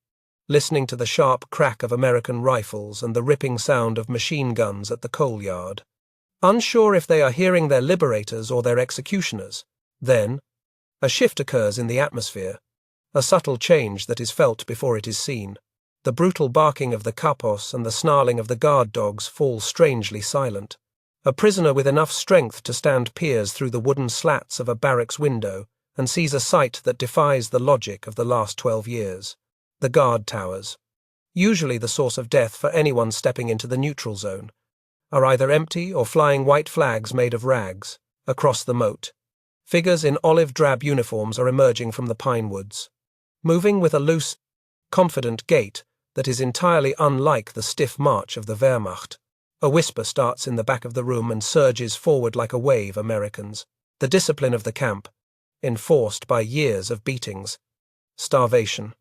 listening to the sharp crack of American rifles and the ripping sound of machine guns at the coal yard, unsure if they are hearing their liberators or their executioners. Then, a shift occurs in the atmosphere, a subtle change that is felt before it is seen. The brutal barking of the kapos and the snarling of the guard dogs fall strangely silent. A prisoner with enough strength to stand peers through the wooden slats of a barracks window and sees a sight that defies the logic of the last 12 years. The guard towers, usually the source of death for anyone stepping into the neutral zone, are either empty or flying white flags made of rags. Across the moat, figures in olive-drab uniforms are emerging from the pine woods, moving with a loose, confident gait that is entirely unlike the stiff march of the Wehrmacht. A whisper starts in the back of the room and surges forward like a wave. Americans, the discipline of the camp, enforced by years of beatings, starvation,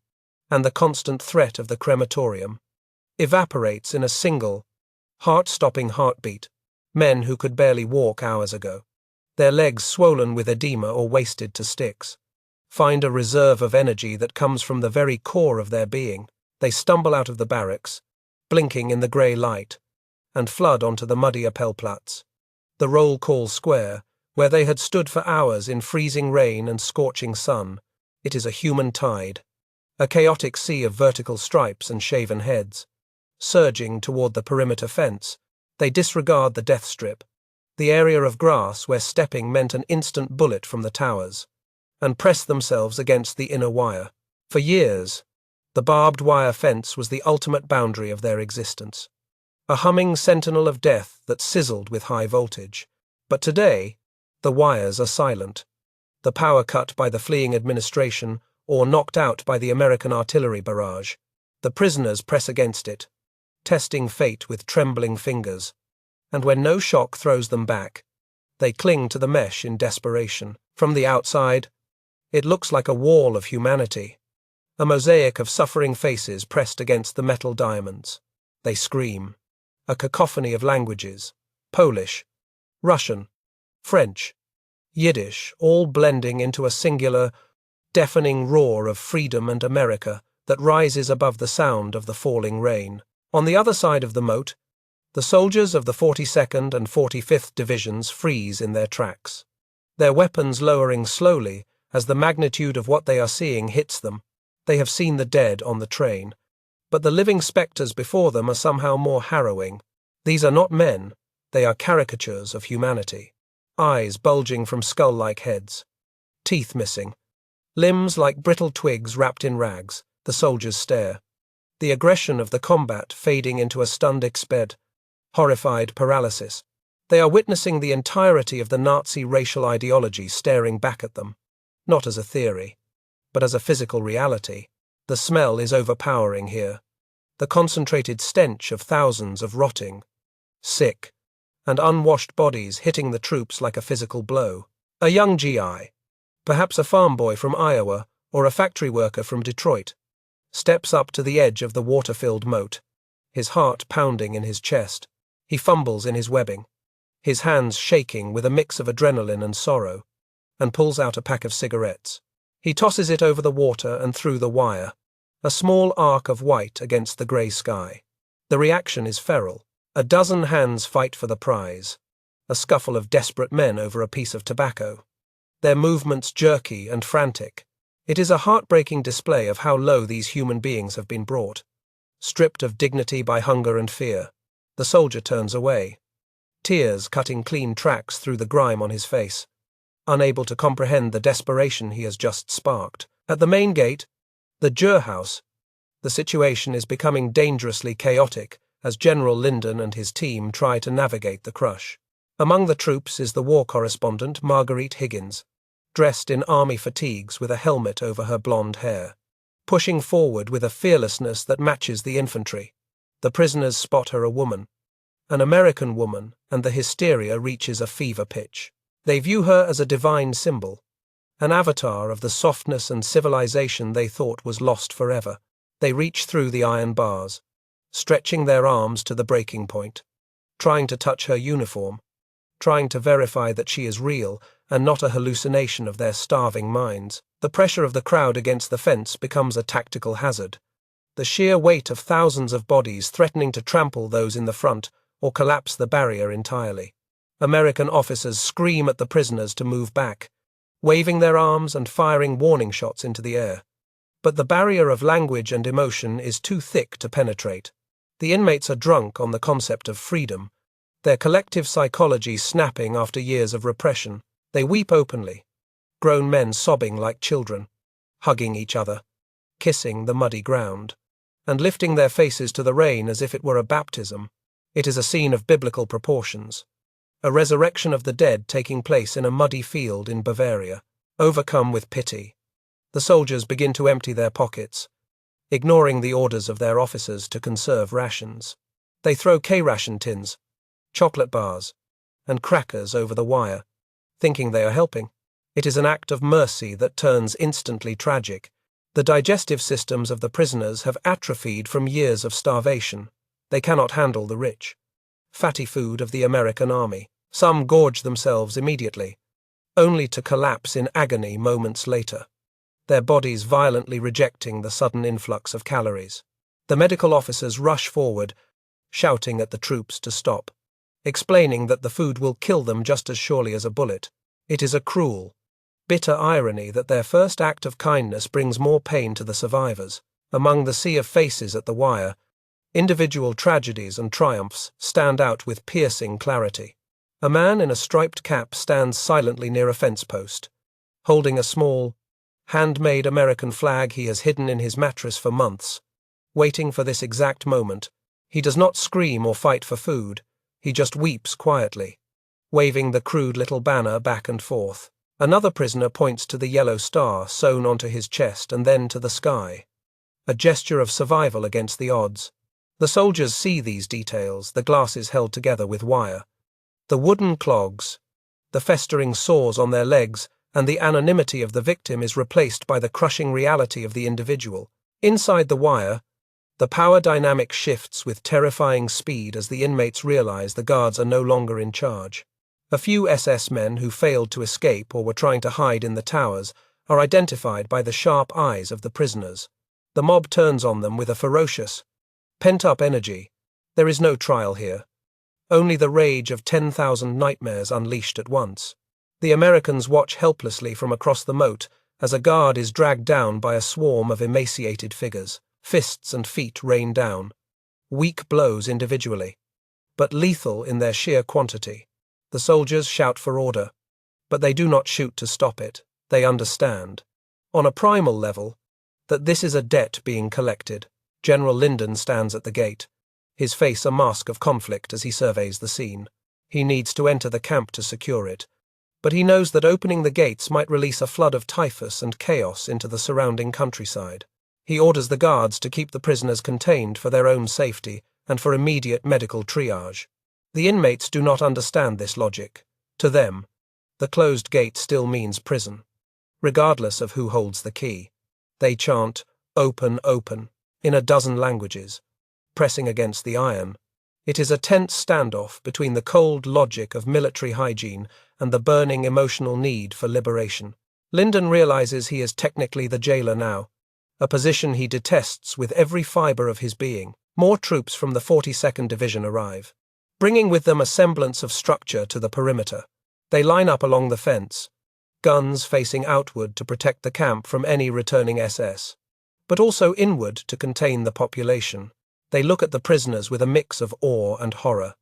and the constant threat of the crematorium, evaporates in a single, heart-stopping heartbeat. Men who could barely walk hours ago, their legs swollen with edema or wasted to sticks, find a reserve of energy that comes from the very core of their being. They stumble out of the barracks, blinking in the grey light, and flood onto the muddy Appellplatz, the roll call square, where they had stood for hours in freezing rain and scorching sun. It is a human tide, a chaotic sea of vertical stripes and shaven heads. Surging toward the perimeter fence, they disregard the death strip, the area of grass where stepping meant an instant bullet from the towers, and press themselves against the inner wire. For years, the barbed wire fence was the ultimate boundary of their existence, a humming sentinel of death that sizzled with high voltage. But today, the wires are silent, the power cut by the fleeing administration or knocked out by the American artillery barrage. The prisoners press against it, testing fate with trembling fingers, and when no shock throws them back, they cling to the mesh in desperation. From the outside, it looks like a wall of humanity, a mosaic of suffering faces pressed against the metal diamonds. They scream, a cacophony of languages, Polish, Russian, French, Yiddish, all blending into a singular, deafening roar of freedom and America that rises above the sound of the falling rain. On the other side of the moat, the soldiers of the 42nd and 45th Divisions freeze in their tracks, their weapons lowering slowly as the magnitude of what they are seeing hits them. They have seen the dead on the train, but the living spectres before them are somehow more harrowing. These are not men, they are caricatures of humanity. Eyes bulging from skull-like heads, teeth missing, limbs like brittle twigs wrapped in rags. The soldiers stare, the aggression of the combat fading into a stunned exped, horrified paralysis. They are witnessing the entirety of the Nazi racial ideology staring back at them, not as a theory, but as a physical reality. The smell is overpowering here. The concentrated stench of thousands of rotting, sick, and unwashed bodies hitting the troops like a physical blow. A young GI, perhaps a farm boy from Iowa or a factory worker from Detroit, steps up to the edge of the water-filled moat, his heart pounding in his chest. He fumbles in his webbing, his hands shaking with a mix of adrenaline and sorrow, and pulls out a pack of cigarettes. He tosses it over the water and through the wire, a small arc of white against the grey sky. The reaction is feral. A dozen hands fight for the prize, a scuffle of desperate men over a piece of tobacco, their movements jerky and frantic. It is a heartbreaking display of how low these human beings have been brought. Stripped of dignity by hunger and fear, the soldier turns away, tears cutting clean tracks through the grime on his face, unable to comprehend the desperation he has just sparked. At the main gate, the Jurhaus, the situation is becoming dangerously chaotic as General Linden and his team try to navigate the crush. Among the troops is the war correspondent Marguerite Higgins, dressed in army fatigues with a helmet over her blonde hair, pushing forward with a fearlessness that matches the infantry. The prisoners spot her a woman, an American woman, and the hysteria reaches a fever pitch. They view her as a divine symbol, an avatar of the softness and civilization they thought was lost forever. They reach through the iron bars, stretching their arms to the breaking point, trying to touch her uniform, trying to verify that she is real and not a hallucination of their starving minds. The pressure of the crowd against the fence becomes a tactical hazard, the sheer weight of thousands of bodies threatening to trample those in the front or collapse the barrier entirely. American officers scream at the prisoners to move back, waving their arms and firing warning shots into the air. But the barrier of language and emotion is too thick to penetrate. The inmates are drunk on the concept of freedom, their collective psychology snapping after years of repression. They weep openly, grown men sobbing like children, hugging each other, kissing the muddy ground, and lifting their faces to the rain as if it were a baptism. It is a scene of biblical proportions, a resurrection of the dead taking place in a muddy field in Bavaria. Overcome with pity, the soldiers begin to empty their pockets, ignoring the orders of their officers to conserve rations. They throw K-ration tins, chocolate bars, and crackers over the wire, thinking they are helping. It is an act of mercy that turns instantly tragic. The digestive systems of the prisoners have atrophied from years of starvation. They cannot handle the rich, fatty food of the American army. Some gorge themselves immediately, only to collapse in agony moments later, their bodies violently rejecting the sudden influx of calories. The medical officers rush forward, shouting at the troops to stop, explaining that the food will kill them just as surely as a bullet. It is a cruel, bitter irony that their first act of kindness brings more pain to the survivors. Among the sea of faces at the wire, individual tragedies and triumphs stand out with piercing clarity. A man in a striped cap stands silently near a fence post, holding a small, handmade American flag he has hidden in his mattress for months, waiting for this exact moment. He does not scream or fight for food, he just weeps quietly, waving the crude little banner back and forth. Another prisoner points to the yellow star sewn onto his chest and then to the sky, a gesture of survival against the odds. The soldiers see these details, the glasses held together with wire, the wooden clogs, the festering sores on their legs, and the anonymity of the victim is replaced by the crushing reality of the individual. Inside the wire, the power dynamic shifts with terrifying speed as the inmates realize the guards are no longer in charge. A few SS men who failed to escape or were trying to hide in the towers are identified by the sharp eyes of the prisoners. The mob turns on them with a ferocious, pent-up energy. There is no trial here, only the rage of 10,000 nightmares unleashed at once. The Americans watch helplessly from across the moat as a guard is dragged down by a swarm of emaciated figures. Fists and feet rain down, weak blows individually, but lethal in their sheer quantity. The soldiers shout for order, but they do not shoot to stop it. They understand, on a primal level, that this is a debt being collected. General Linden stands at the gate, his face a mask of conflict as he surveys the scene. He needs to enter the camp to secure it, but he knows that opening the gates might release a flood of typhus and chaos into the surrounding countryside. He orders the guards to keep the prisoners contained for their own safety and for immediate medical triage. The inmates do not understand this logic. To them, the closed gate still means prison, regardless of who holds the key. They chant, "Open, open," in a dozen languages, pressing against the iron. It is a tense standoff between the cold logic of military hygiene and the burning emotional need for liberation. Lyndon realizes he is technically the jailer now, a position he detests with every fiber of his being. More troops from the 42nd Division arrive, bringing with them a semblance of structure to the perimeter. They line up along the fence, guns facing outward to protect the camp from any returning SS, but also inward to contain the population. They look at the prisoners with a mix of awe and horror,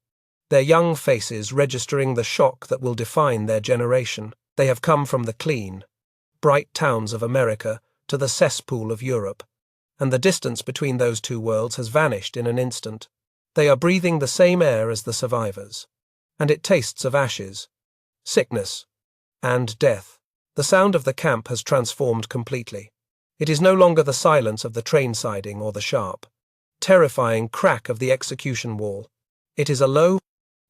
their young faces registering the shock that will define their generation. They have come from the clean, bright towns of America to the cesspool of Europe, and the distance between those two worlds has vanished in an instant. They are breathing the same air as the survivors, and it tastes of ashes, sickness, and death. The sound of the camp has transformed completely. It is no longer the silence of the train siding or the sharp, terrifying crack of the execution wall. It is a low,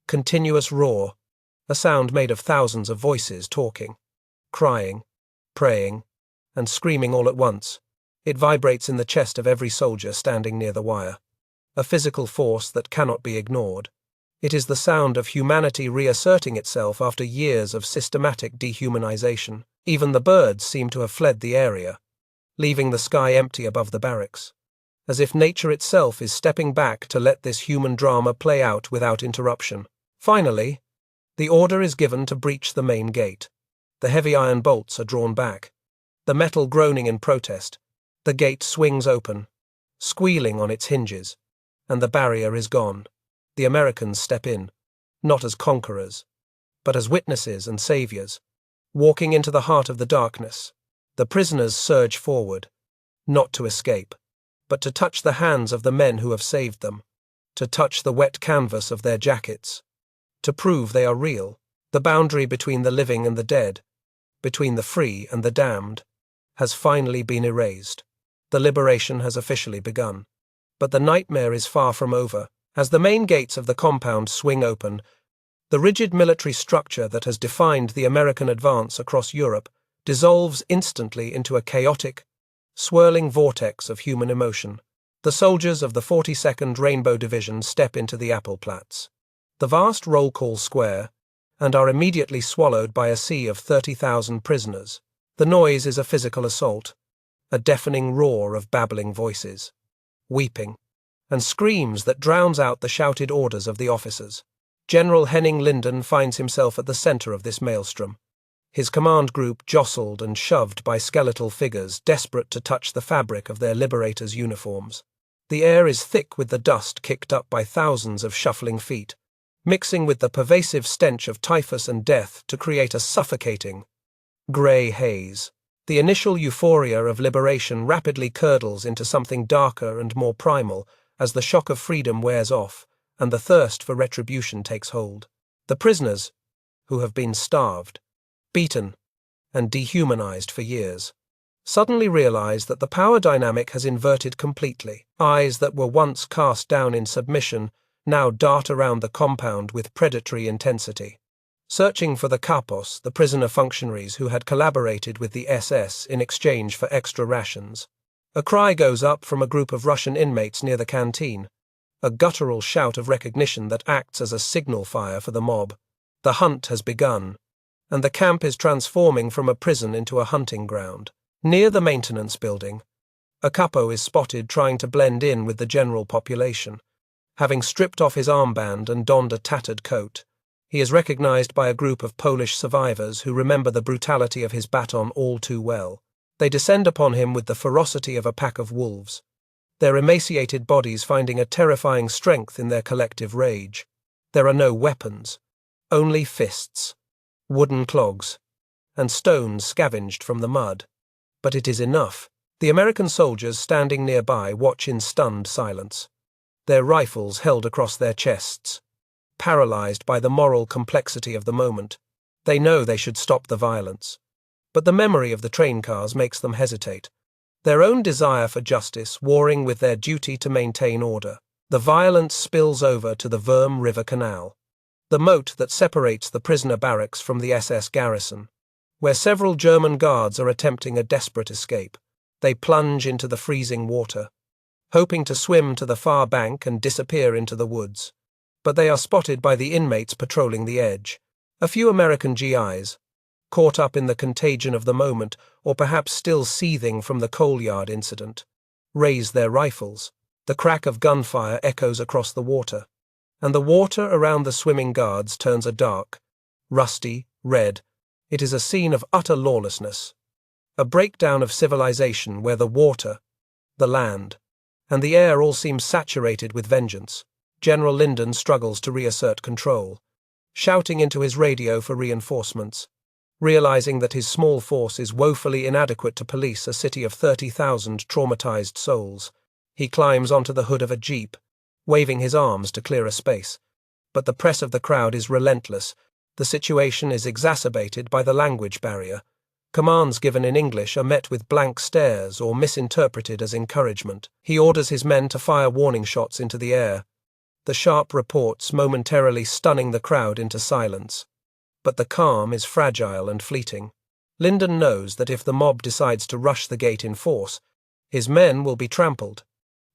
continuous roar, a sound made of thousands of voices talking, crying, praying, and screaming all at once. It vibrates in the chest of every soldier standing near the wire, a physical force that cannot be ignored. It is the sound of humanity reasserting itself after years of systematic dehumanization. Even the birds seem to have fled the area, leaving the sky empty above the barracks, as if nature itself is stepping back to let this human drama play out without interruption. Finally, the order is given to breach the main gate. The heavy iron bolts are drawn back, the metal groaning in protest. The gate swings open, squealing on its hinges, and the barrier is gone. The Americans step in, not as conquerors, but as witnesses and saviors, walking into the heart of the darkness. The prisoners surge forward, not to escape, but to touch the hands of the men who have saved them, to touch the wet canvas of their jackets, to prove they are real. The boundary between the living and the dead, between the free and the damned, has finally been erased. The liberation has officially begun. But the nightmare is far from over. As the main gates of the compound swing open, the rigid military structure that has defined the American advance across Europe dissolves instantly into a chaotic, swirling vortex of human emotion. The soldiers of the 42nd Rainbow Division step into the Appelplatz, the vast roll call square, and are immediately swallowed by a sea of 30,000 prisoners. The noise is a physical assault, a deafening roar of babbling voices, weeping, and screams that drowns out the shouted orders of the officers. General Henning Linden finds himself at the center of this maelstrom, his command group jostled and shoved by skeletal figures desperate to touch the fabric of their liberators' uniforms. The air is thick with the dust kicked up by thousands of shuffling feet, mixing with the pervasive stench of typhus and death to create a suffocating, grey haze. The initial euphoria of liberation rapidly curdles into something darker and more primal as the shock of freedom wears off and the thirst for retribution takes hold. The prisoners, who have been starved, beaten, and dehumanized for years, suddenly realize that the power dynamic has inverted completely. Eyes that were once cast down in submission now dart around the compound with predatory intensity, searching for the kapos, the prisoner functionaries who had collaborated with the SS in exchange for extra rations. A cry goes up from a group of Russian inmates near the canteen, a guttural shout of recognition that acts as a signal fire for the mob. The hunt has begun, and the camp is transforming from a prison into a hunting ground. Near the maintenance building, a capo is spotted trying to blend in with the general population. Having stripped off his armband and donned a tattered coat, he is recognized by a group of Polish survivors who remember the brutality of his baton all too well. They descend upon him with the ferocity of a pack of wolves, their emaciated bodies finding a terrifying strength in their collective rage. There are no weapons, only fists, wooden clogs, and stones scavenged from the mud. But it is enough. The American soldiers standing nearby watch in stunned silence, their rifles held across their chests. Paralyzed by the moral complexity of the moment, they know they should stop the violence. But the memory of the train cars makes them hesitate. their own desire for justice warring with their duty to maintain order. The violence spills over to the Würm River Canal, the moat that separates the prisoner barracks from the SS garrison, where several German guards are attempting a desperate escape. They plunge into the freezing water, hoping to swim to the far bank and disappear into the woods. But they are spotted by the inmates patrolling the edge. A few American GIs, caught up in the contagion of the moment or perhaps still seething from the coal yard incident, raise their rifles. The crack of gunfire echoes across the water, and the water around the swimming guards turns a dark, rusty red. It is a scene of utter lawlessness, a breakdown of civilization where the water, the land, and the air all seem saturated with vengeance. General Linden struggles to reassert control, shouting into his radio for reinforcements, realizing that his small force is woefully inadequate to police a city of 30,000 traumatized souls. He climbs onto the hood of a jeep, waving his arms to clear a space. But the press of the crowd is relentless. The situation is exacerbated by the language barrier. Commands given in English are met with blank stares or misinterpreted as encouragement. He orders his men to fire warning shots into the air, the sharp reports momentarily stunning the crowd into silence. But the calm is fragile and fleeting. Linden knows that if the mob decides to rush the gate in force, his men will be trampled,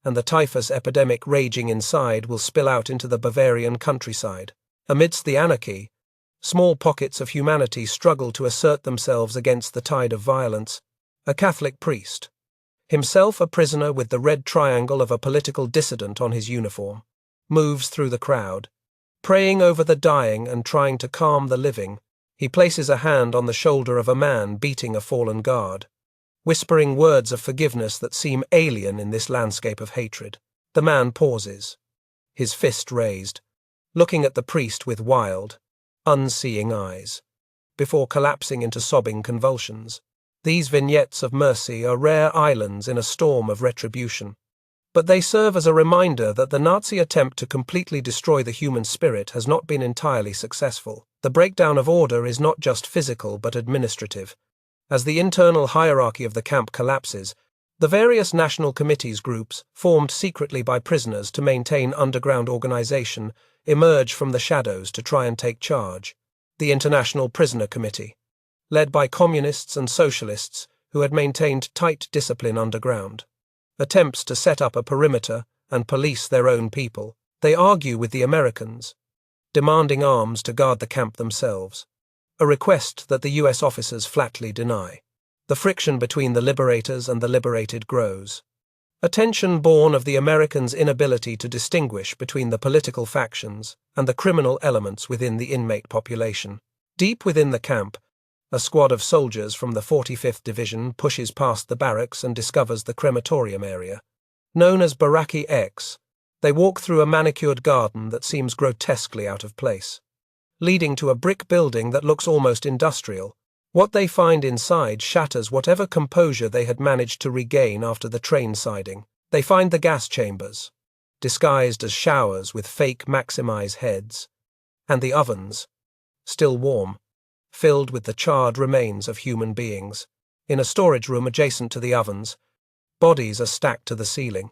and the typhus epidemic raging inside will spill out into the Bavarian countryside. Amidst the anarchy, small pockets of humanity struggle to assert themselves against the tide of violence. A Catholic priest, himself a prisoner with the red triangle of a political dissident on his uniform, moves through the crowd, praying over the dying and trying to calm the living. He places a hand on the shoulder of a man beating a fallen guard, whispering words of forgiveness that seem alien in this landscape of hatred. The man pauses, his fist raised, looking at the priest with wild, unseeing eyes, before collapsing into sobbing convulsions. These vignettes of mercy are rare islands in a storm of retribution, but they serve as a reminder that the Nazi attempt to completely destroy the human spirit has not been entirely successful. The breakdown of order is not just physical but administrative. As the internal hierarchy of the camp collapses, the various national committees groups, formed secretly by prisoners to maintain underground organization, emerge from the shadows to try and take charge. The International Prisoner Committee, led by communists and socialists who had maintained tight discipline underground, attempts to set up a perimeter and police their own people. They argue with the Americans, demanding arms to guard the camp themselves, a request that the US officers flatly deny. The friction between the liberators and the liberated grows, a tension born of the Americans' inability to distinguish between the political factions and the criminal elements within the inmate population. Deep within the camp, a squad of soldiers from the 45th Division pushes past the barracks and discovers the crematorium area. Known as Baraki X, they walk through a manicured garden that seems grotesquely out of place, leading to a brick building that looks almost industrial. What they find inside shatters whatever composure they had managed to regain after the train siding. They find the gas chambers, disguised as showers with fake Maximize heads, and the ovens, still warm, filled with the charred remains of human beings. In a storage room adjacent to the ovens, bodies are stacked to the ceiling,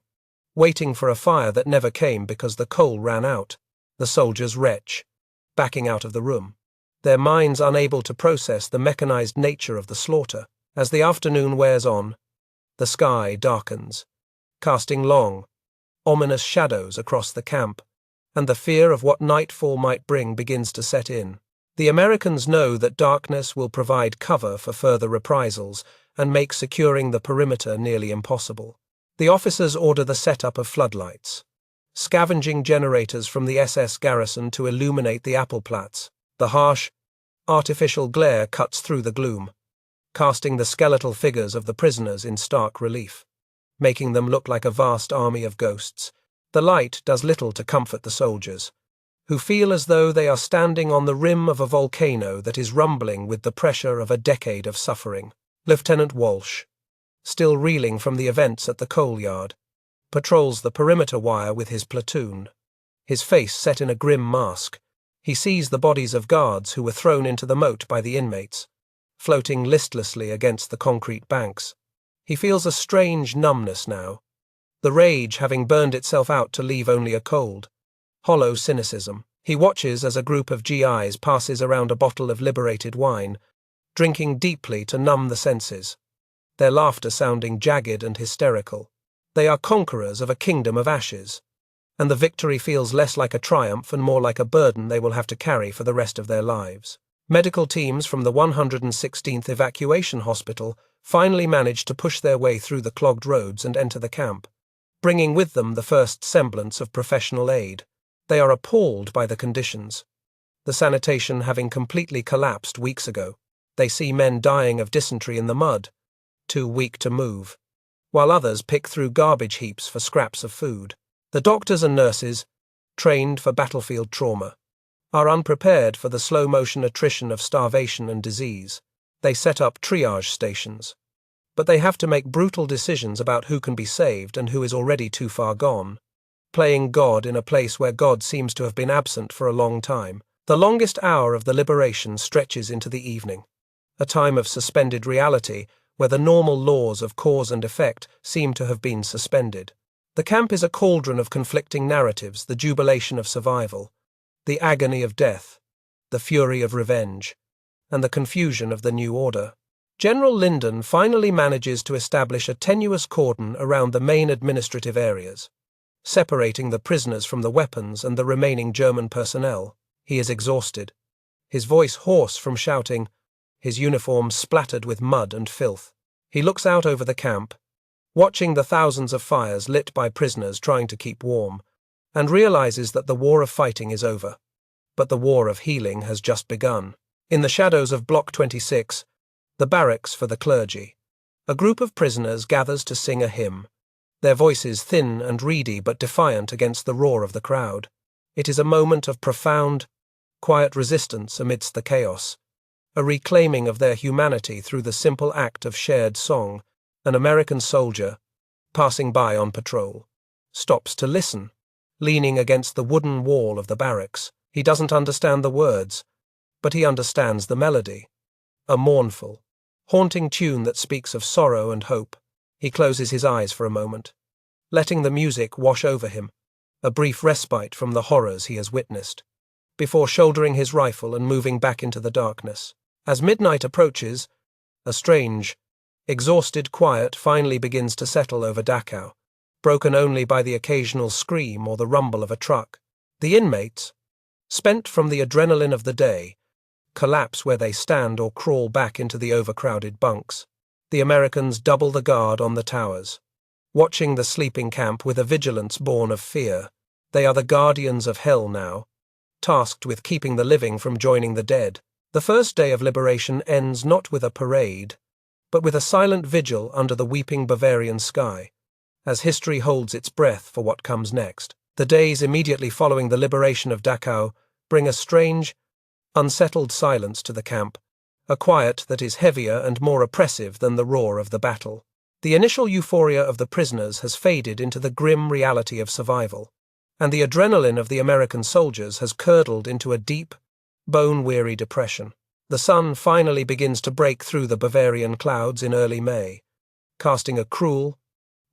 waiting for a fire that never came because the coal ran out. The soldiers retch, backing out of the room, their minds unable to process the mechanized nature of the slaughter. As the afternoon wears on, the sky darkens, casting long, ominous shadows across the camp, and the fear of what nightfall might bring begins to set in. The Americans know that darkness will provide cover for further reprisals and make securing the perimeter nearly impossible. The officers order the setup of floodlights, scavenging generators from the SS garrison to illuminate the Appelplatz. The harsh, artificial glare cuts through the gloom, casting the skeletal figures of the prisoners in stark relief, making them look like a vast army of ghosts. The light does little to comfort the soldiers, who feel as though they are standing on the rim of a volcano that is rumbling with the pressure of a decade of suffering. Lieutenant Walsh, still reeling from the events at the coal yard, patrols the perimeter wire with his platoon, his face set in a grim mask. He sees the bodies of guards who were thrown into the moat by the inmates, floating listlessly against the concrete banks. He feels a strange numbness now, the rage having burned itself out to leave only a cold, hollow cynicism. He watches as a group of GIs passes around a bottle of liberated wine, drinking deeply to numb the senses, their laughter sounding jagged and hysterical. They are conquerors of a kingdom of ashes, and the victory feels less like a triumph and more like a burden they will have to carry for the rest of their lives. Medical teams from the 116th Evacuation Hospital finally managed to push their way through the clogged roads and enter the camp, bringing with them the first semblance of professional aid. They are appalled by the conditions, the sanitation having completely collapsed weeks ago. They see men dying of dysentery in the mud, too weak to move, while others pick through garbage heaps for scraps of food. The doctors and nurses, trained for battlefield trauma, are unprepared for the slow-motion attrition of starvation and disease. They set up triage stations, but they have to make brutal decisions about who can be saved and who is already too far gone, playing God in a place where God seems to have been absent for a long time. The longest hour of the liberation stretches into the evening, a time of suspended reality where the normal laws of cause and effect seem to have been suspended. The camp is a cauldron of conflicting narratives, the jubilation of survival, the agony of death, the fury of revenge, and the confusion of the new order. General Linden finally manages to establish a tenuous cordon around the main administrative areas, separating the prisoners from the weapons and the remaining German personnel. He is exhausted, his voice hoarse from shouting, his uniform splattered with mud and filth. He looks out over the camp, watching the thousands of fires lit by prisoners trying to keep warm, and realizes that the war of fighting is over, but the war of healing has just begun. In the shadows of Block 26, the barracks for the clergy, a group of prisoners gathers to sing a hymn, their voices thin and reedy but defiant against the roar of the crowd. It is a moment of profound, quiet resistance amidst the chaos, a reclaiming of their humanity through the simple act of shared song. An American soldier, passing by on patrol, stops to listen, leaning against the wooden wall of the barracks. He doesn't understand the words, but he understands the melody, a mournful, haunting tune that speaks of sorrow and hope. He closes his eyes for a moment, letting the music wash over him, a brief respite from the horrors he has witnessed, before shouldering his rifle and moving back into the darkness. As midnight approaches, a strange, exhausted quiet finally begins to settle over Dachau, broken only by the occasional scream or the rumble of a truck. The inmates, spent from the adrenaline of the day, collapse where they stand or crawl back into the overcrowded bunks. The Americans double the guard on the towers, watching the sleeping camp with a vigilance born of fear. They are the guardians of hell now, tasked with keeping the living from joining the dead. The first day of liberation ends not with a parade, but with a silent vigil under the weeping Bavarian sky, as history holds its breath for what comes next. The days immediately following the liberation of Dachau bring a strange, unsettled silence to the camp, a quiet that is heavier and more oppressive than the roar of the battle. The initial euphoria of the prisoners has faded into the grim reality of survival, and the adrenaline of the American soldiers has curdled into a deep, bone-weary depression. The sun finally begins to break through the Bavarian clouds in early May, casting a cruel,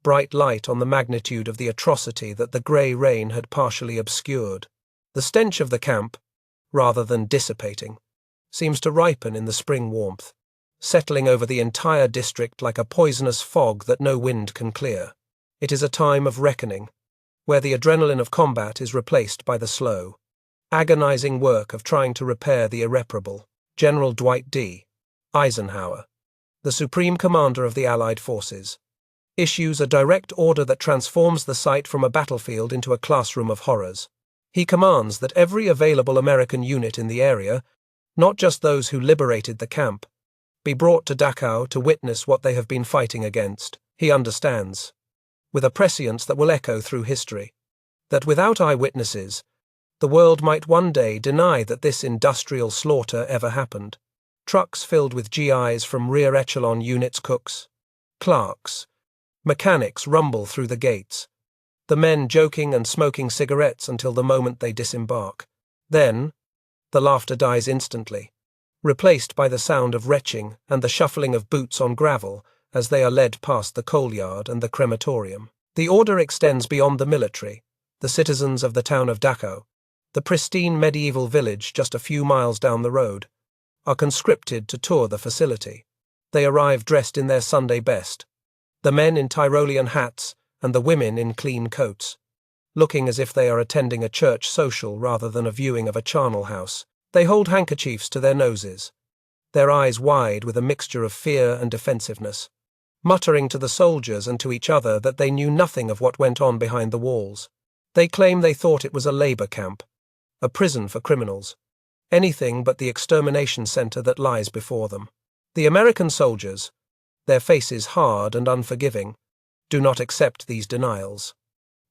bright light on the magnitude of the atrocity that the grey rain had partially obscured. The stench of the camp, rather than dissipating, seems to ripen in the spring warmth, settling over the entire district like a poisonous fog that no wind can clear. It is a time of reckoning, where the adrenaline of combat is replaced by the slow, agonizing work of trying to repair the irreparable. General Dwight D. Eisenhower, the Supreme Commander of the Allied Forces, issues a direct order that transforms the site from a battlefield into a classroom of horrors. He commands that every available American unit in the area, not just those who liberated the camp, be brought to Dachau to witness what they have been fighting against. He understands, with a prescience that will echo through history, that without eyewitnesses, the world might one day deny that this industrial slaughter ever happened. Trucks filled with GIs from rear echelon units, cooks, clerks, mechanics rumble through the gates, the men joking and smoking cigarettes until the moment they disembark. Then, the laughter dies instantly, replaced by the sound of retching and the shuffling of boots on gravel as they are led past the coal yard and the crematorium. The order extends beyond the military. The citizens of the town of Dachau, the pristine medieval village just a few miles down the road, are conscripted to tour the facility. They arrive dressed in their Sunday best, the men in Tyrolean hats and the women in clean coats, looking as if they are attending a church social rather than a viewing of a charnel house. They hold handkerchiefs to their noses, their eyes wide with a mixture of fear and defensiveness, muttering to the soldiers and to each other that they knew nothing of what went on behind the walls. They claim they thought it was a labor camp, a prison for criminals, anything but the extermination center that lies before them. The American soldiers, their faces hard and unforgiving, do not accept these denials,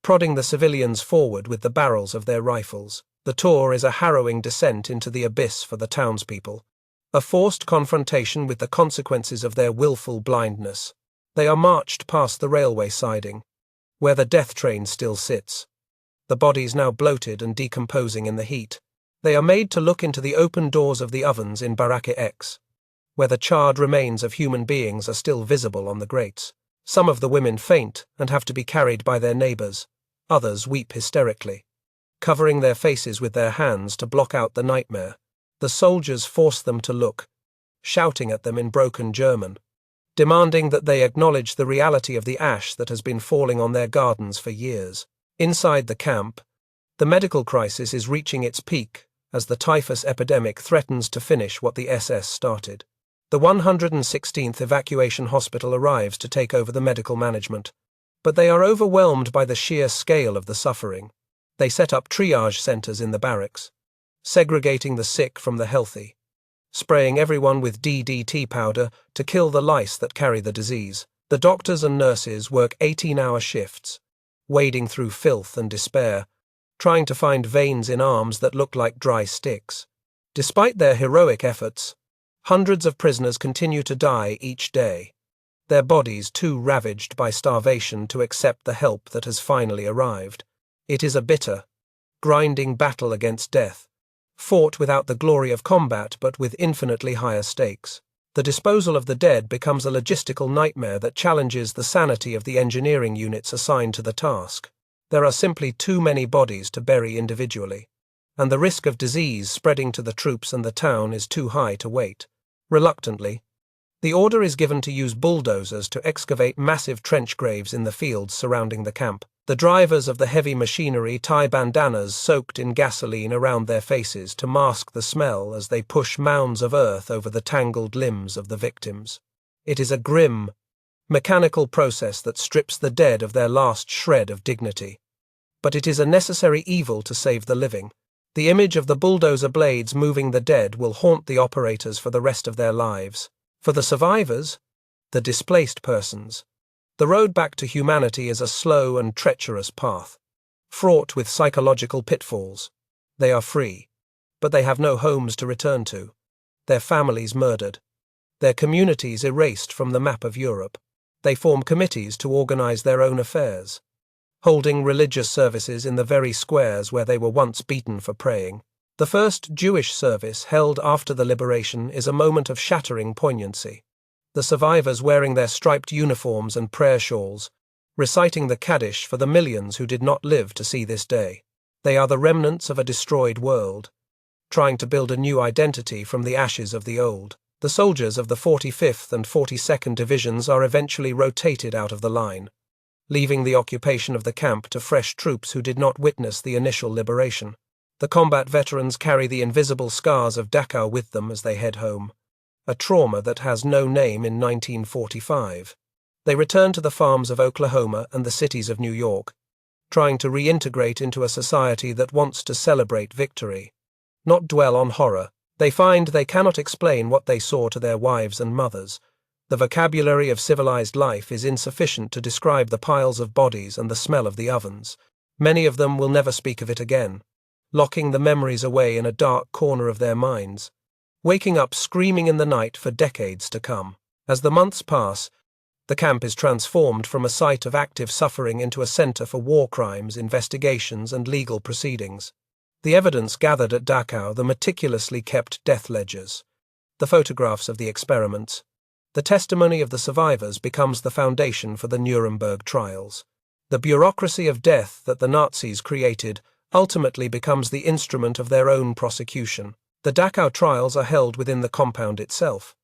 prodding the civilians forward with the barrels of their rifles. The tour is a harrowing descent into the abyss for the townspeople, a forced confrontation with the consequences of their willful blindness. They are marched past the railway siding, where the death train still sits, the bodies now bloated and decomposing in the heat. They are made to look into the open doors of the ovens in Baracke X, where the charred remains of human beings are still visible on the grates. Some of the women faint and have to be carried by their neighbors. Others weep hysterically, covering their faces with their hands to block out the nightmare. The soldiers force them to look, shouting at them in broken German, demanding that they acknowledge the reality of the ash that has been falling on their gardens for years. Inside the camp, the medical crisis is reaching its peak as the typhus epidemic threatens to finish what the SS started. The 116th Evacuation Hospital arrives to take over the medical management, but they are overwhelmed by the sheer scale of the suffering. They set up triage centers in the barracks, segregating the sick from the healthy, spraying everyone with DDT powder to kill the lice that carry the disease. The doctors and nurses work 18-hour shifts, wading through filth and despair, trying to find veins in arms that look like dry sticks. Despite their heroic efforts, hundreds of prisoners continue to die each day, their bodies too ravaged by starvation to accept the help that has finally arrived. It is a bitter, grinding battle against death, fought without the glory of combat but with infinitely higher stakes. The disposal of the dead becomes a logistical nightmare that challenges the sanity of the engineering units assigned to the task. There are simply too many bodies to bury individually, and the risk of disease spreading to the troops and the town is too high to wait. Reluctantly, the order is given to use bulldozers to excavate massive trench graves in the fields surrounding the camp. The drivers of the heavy machinery tie bandanas soaked in gasoline around their faces to mask the smell as they push mounds of earth over the tangled limbs of the victims. It is a grim, mechanical process that strips the dead of their last shred of dignity. But it is a necessary evil to save the living. The image of the bulldozer blades moving the dead will haunt the operators for the rest of their lives. For the survivors, the displaced persons, the road back to humanity is a slow and treacherous path, fraught with psychological pitfalls. They are free, but they have no homes to return to, their families murdered, their communities erased from the map of Europe. They form committees to organize their own affairs, holding religious services in the very squares where they were once beaten for praying. The first Jewish service held after the liberation is a moment of shattering poignancy. The survivors wearing their striped uniforms and prayer shawls, reciting the Kaddish for the millions who did not live to see this day. They are the remnants of a destroyed world, trying to build a new identity from the ashes of the old. The soldiers of the 45th and 42nd Divisions are eventually rotated out of the line, leaving the occupation of the camp to fresh troops who did not witness the initial liberation. The combat veterans carry the invisible scars of Dachau with them as they head home, a trauma that has no name in 1945. They return to the farms of Oklahoma and the cities of New York, trying to reintegrate into a society that wants to celebrate victory, not dwell on horror. They find they cannot explain what they saw to their wives and mothers. The vocabulary of civilized life is insufficient to describe the piles of bodies and the smell of the ovens. Many of them will never speak of it again, locking the memories away in a dark corner of their minds, waking up screaming in the night for decades to come. As the months pass, the camp is transformed from a site of active suffering into a center for war crimes, investigations, and legal proceedings. The evidence gathered at Dachau, the meticulously kept death ledgers, the photographs of the experiments, The testimony of the survivors becomes the foundation for the Nuremberg trials. The bureaucracy of death that the Nazis created ultimately becomes the instrument of their own prosecution. The Dachau trials are held within the compound itself,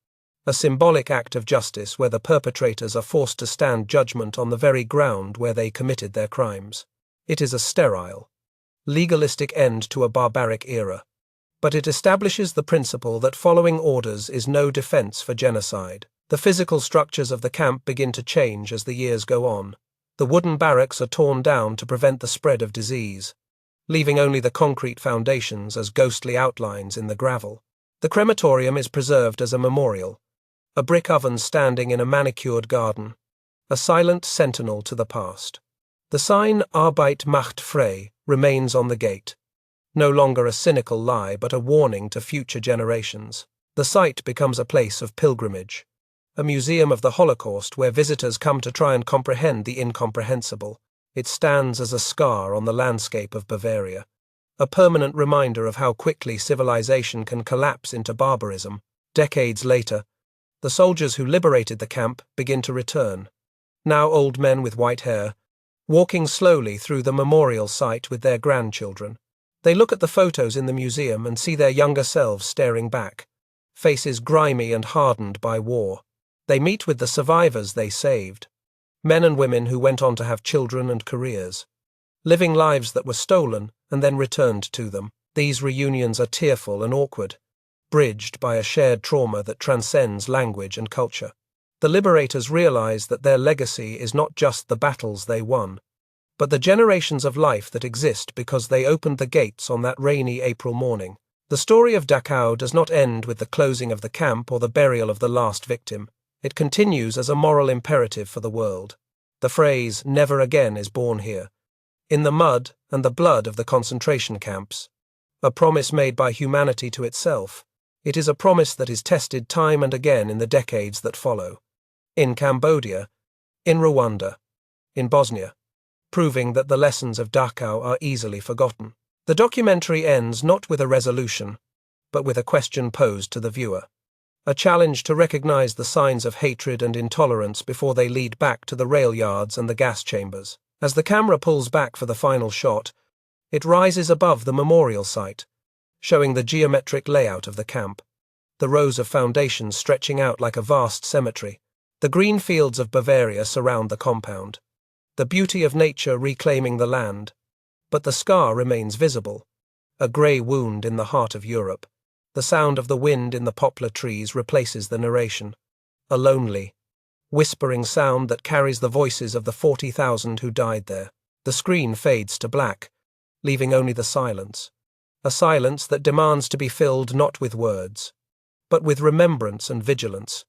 a symbolic act of justice where the perpetrators are forced to stand judgment on the very ground where they committed their crimes. It is a sterile, legalistic end to a barbaric era, but it establishes the principle that following orders is no defense for genocide. The physical structures of the camp begin to change as the years go on. The wooden barracks are torn down to prevent the spread of disease, leaving only the concrete foundations as ghostly outlines in the gravel. The crematorium is preserved as a memorial, a brick oven standing in a manicured garden, a silent sentinel to the past. The sign Arbeit macht frei remains on the gate, no longer a cynical lie but a warning to future generations. The site becomes a place of pilgrimage, a museum of the Holocaust where visitors come to try and comprehend the incomprehensible. It stands as a scar on the landscape of Bavaria, a permanent reminder of how quickly civilization can collapse into barbarism. Decades later, the soldiers who liberated the camp begin to return, now old men with white hair, walking slowly through the memorial site with their grandchildren. They look at the photos in the museum and see their younger selves staring back, faces grimy and hardened by war. They meet with the survivors they saved, men and women who went on to have children and careers, living lives that were stolen and then returned to them. These reunions are tearful and awkward, bridged by a shared trauma that transcends language and culture. The liberators realize that their legacy is not just the battles they won, but the generations of life that exist because they opened the gates on that rainy April morning. The story of Dachau does not end with the closing of the camp or the burial of the last victim. It continues as a moral imperative for the world. The phrase, "never again," is born here, in the mud and the blood of the concentration camps, a promise made by humanity to itself. It is a promise that is tested time and again in the decades that follow. In Cambodia, in Rwanda, in Bosnia, proving that the lessons of Dachau are easily forgotten. The documentary ends not with a resolution, but with a question posed to the viewer, a challenge to recognize the signs of hatred and intolerance before they lead back to the rail yards and the gas chambers. As the camera pulls back for the final shot, it rises above the memorial site, showing the geometric layout of the camp, the rows of foundations stretching out like a vast cemetery. The green fields of Bavaria surround the compound, the beauty of nature reclaiming the land, but the scar remains visible, a grey wound in the heart of Europe. The sound of the wind in the poplar trees replaces the narration, a lonely, whispering sound that carries the voices of the 40,000 who died there. The screen fades to black, leaving only the silence, a silence that demands to be filled not with words, but with remembrance and vigilance.